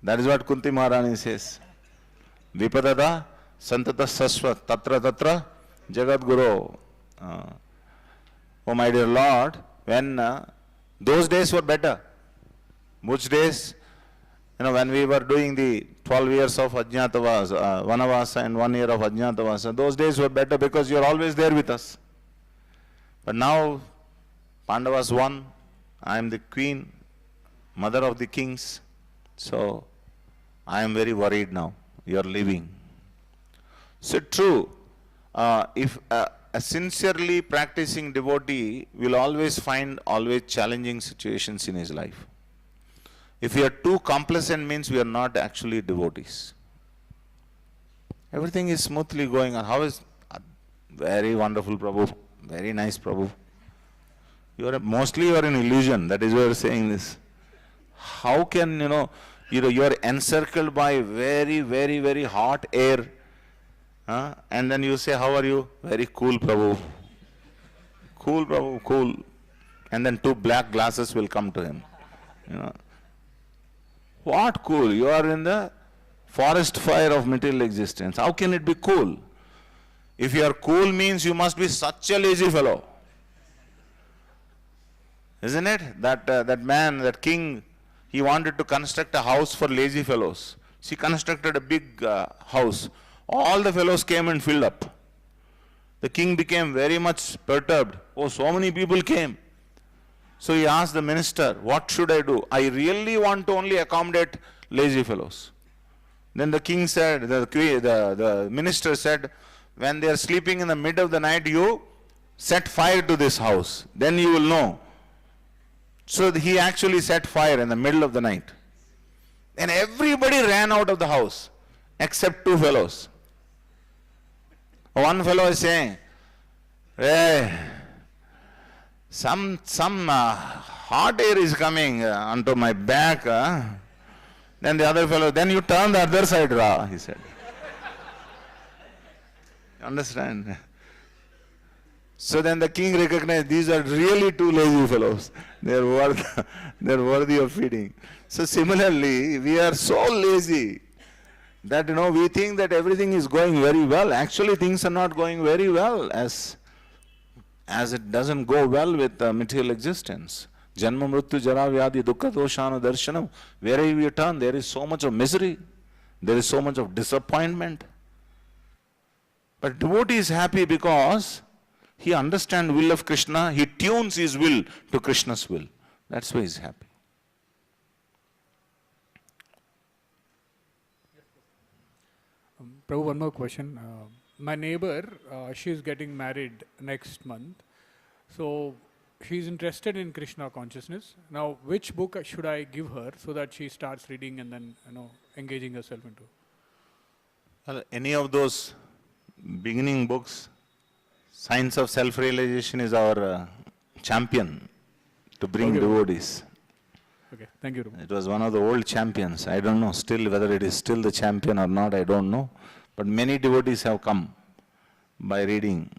That is what Kunti Maharani says. Vipadada santata sasvat tatra jagat guru. Oh my dear Lord, when those days were better. Which days? When we were doing the 12 years of Ajñatavasa, Vanavasa and 1 year of Ajñatavasa, those days were better because you're always there with us. But now, Pandavas won, I am the queen, mother of the kings, so I am very worried now, you're leaving. So true, if a sincerely practicing devotee will always find challenging situations in his life. If we are too complacent, means we are not actually devotees. Everything is smoothly going on. How is very wonderful Prabhu, very nice Prabhu. Mostly you are in illusion, that is why you are saying this. How can, you are encircled by very, very, very hot air, and then you say, how are you? Very cool Prabhu. Cool Prabhu, cool. And then 2 black glasses will come to him. What cool? You are in the forest fire of material existence. How can it be cool? If you are cool means you must be such a lazy fellow. Isn't it? That man, that king, he wanted to construct a house for lazy fellows. He constructed a big house. All the fellows came and filled up. The king became very much perturbed. Oh, so many people came. So he asked the minister, what should I do? I really want to only accommodate lazy fellows. Then the king said, the minister said, when they are sleeping in the mid of the night, you set fire to this house. Then you will know. So he actually set fire in the middle of the night. And everybody ran out of the house, except 2 fellows. One fellow is saying, hey, some hot air is coming onto my back. Then the other fellow, then you turn the other side, Ra, he said. Understand? So then the king recognized these are really 2 lazy fellows. They're worthy of feeding. So similarly, we are so lazy that we think that everything is going very well. Actually, things are not going very well as it doesn't go well with material existence. Janma mrityu jara vyadi dukkha doshana darshanam. Wherever you turn, there is so much of misery. There is so much of disappointment. But devotee is happy because he understands will of Krishna. He tunes his will to Krishna's will. That's why he is happy. Prabhu, one more question. My neighbor, she is getting married next month. So she's interested in Krishna consciousness. Now, which book should I give her so that she starts reading and then, engaging herself into? Well, any of those beginning books, Science of Self-Realization is our champion to bring Okay. devotees. Okay, thank you, Prabhu. It was one of the old champions. I don't know still whether it is still the champion or not, I don't know. But many devotees have come by reading.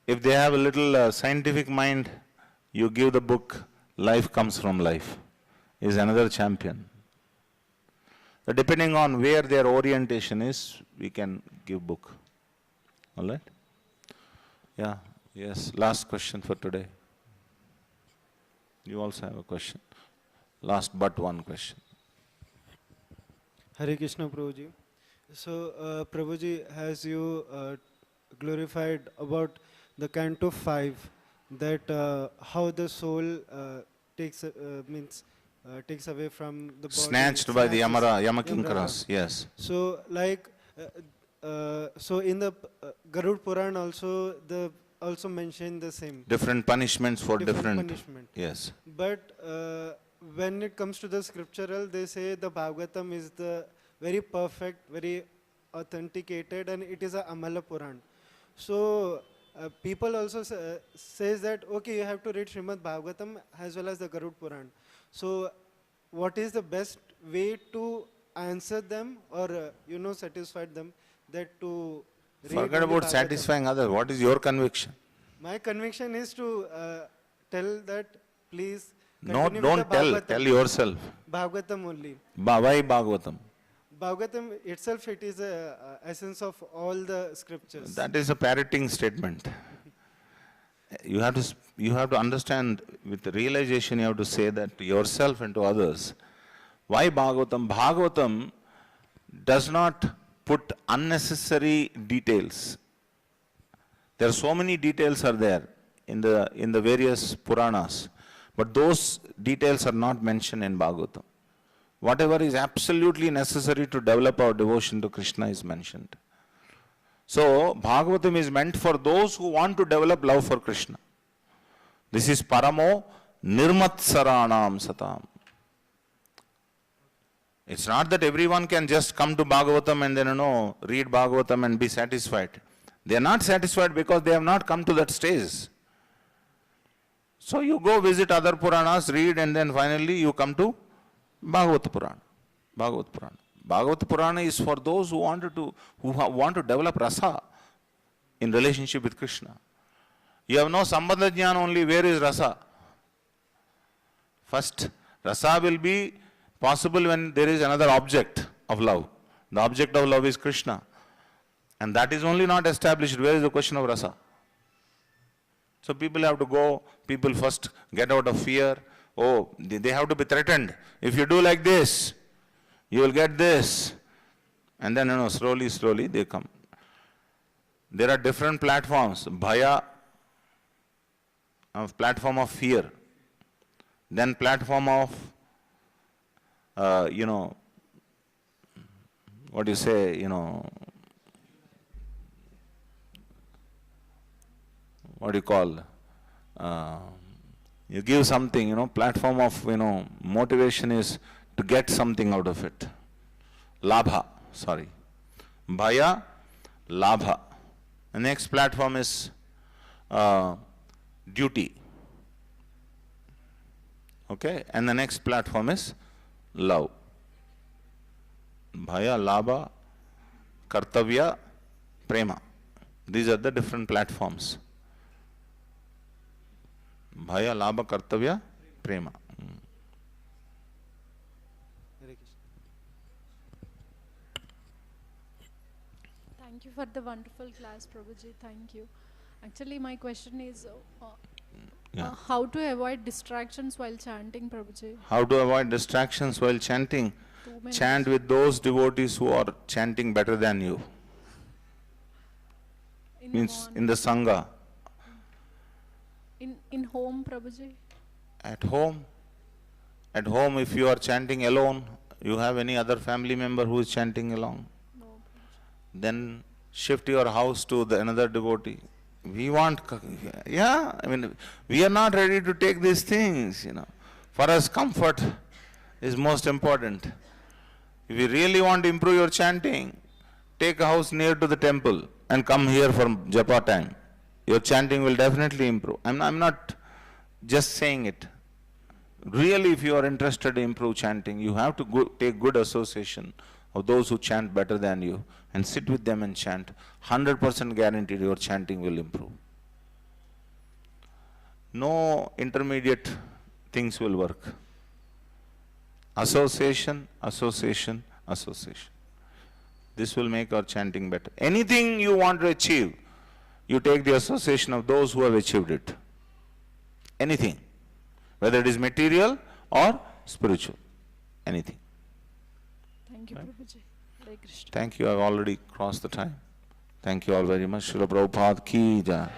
If they have a little scientific mind, you give the book, Life Comes from Life, is another champion. So depending on where their orientation is, we can give book. All right? Yeah, yes, last question for today. You also have a question. Last but one question. Hare Krishna Prabhuji. So, Prabhuji, as you glorified about the Canto 5, that how the soul takes takes away from the body. Snatched by the snatches- Yamakinkaras, yes. So, like, so in the Garud Puran also, the also mentioned the same. Different punishments for different. Punishment. Yes. But when it comes to the scriptural, they say the Bhagavatam is the very perfect, very authenticated, and it is a Amala Puran. So people also says that, okay, you have to read Srimad Bhagavatam as well as the Garud Puran. So what is the best way to answer them or, satisfy them that to read Forget only about Bhagavatam? satisfying others. What is your conviction? My conviction is to tell that please No, continue with don't the tell. Bhagavatam. Tell yourself. Bhagavatam only. Why Bhagavatam? Bhagavatam itself, it is a essence of all the scriptures. That is a parroting statement. You have to understand, with the realization you have to say that to yourself and to others. Why Bhagavatam? Bhagavatam does not put unnecessary details. There are so many details are there in the various Puranas, but those details are not mentioned in Bhagavatam. Whatever is absolutely necessary to develop our devotion to Krishna is mentioned. So, Bhagavatam is meant for those who want to develop love for Krishna. This is Paramo Nirmatsaranam Satam. It's not that everyone can just come to Bhagavatam and then, read Bhagavatam and be satisfied. They are not satisfied because they have not come to that stage. So you go visit other Puranas, read, and then finally you come to Bhagavata Purana. Bhagavata Purana. Bhagavata Purana is for those who want to develop rasa in relationship with Krishna. You have no Sambandha Jnana only, where is rasa? First, rasa will be possible when there is another object of love. The object of love is Krishna. And that is only not established. Where is the question of rasa? So people have to go, people first get out of fear. Oh, they have to be threatened. If you do like this, you will get this. And then, slowly they come. There are different platforms. Bhaya, a platform of fear. Then platform of, what do you say, what do you call, you give something, platform of, motivation is to get something out of it. Labha, sorry. Bhaya, labha. The next platform is duty. Okay, and the next platform is love. Bhaya, labha, kartavya, prema. These are the different platforms. Bhaya, labha, kartavya, prema. Hare Krishna. Thank you for the wonderful class, Prabhuji. Thank you. Actually, my question is how to avoid distractions while chanting, Prabhuji? How to avoid distractions while chanting? 2 minutes. Chant with those devotees who are chanting better than you. In Means the in the Sangha. in home, Prabhuji? At home, if you are chanting alone, you have any other family member who is chanting along, No. then shift your house to another devotee. We want, yeah, I mean, we are not ready to take these things, you know. For us, comfort is most important. If you really want to improve your chanting, take a house near to the temple and come here for japa time. Your chanting will definitely improve. I'm not just saying it. Really, if you are interested to improve chanting, you have to take good association of those who chant better than you and sit with them and chant. 100% guaranteed your chanting will improve. No intermediate things will work. Association, association, association. This will make our chanting better. Anything you want to achieve, you take the association of those who have achieved it. Anything. Whether it is material or spiritual. Anything. Thank you, Prabhuji. Hare Krishna. Thank you. I've already crossed the time. Thank you all very much. Srila Prabhupada ki jai.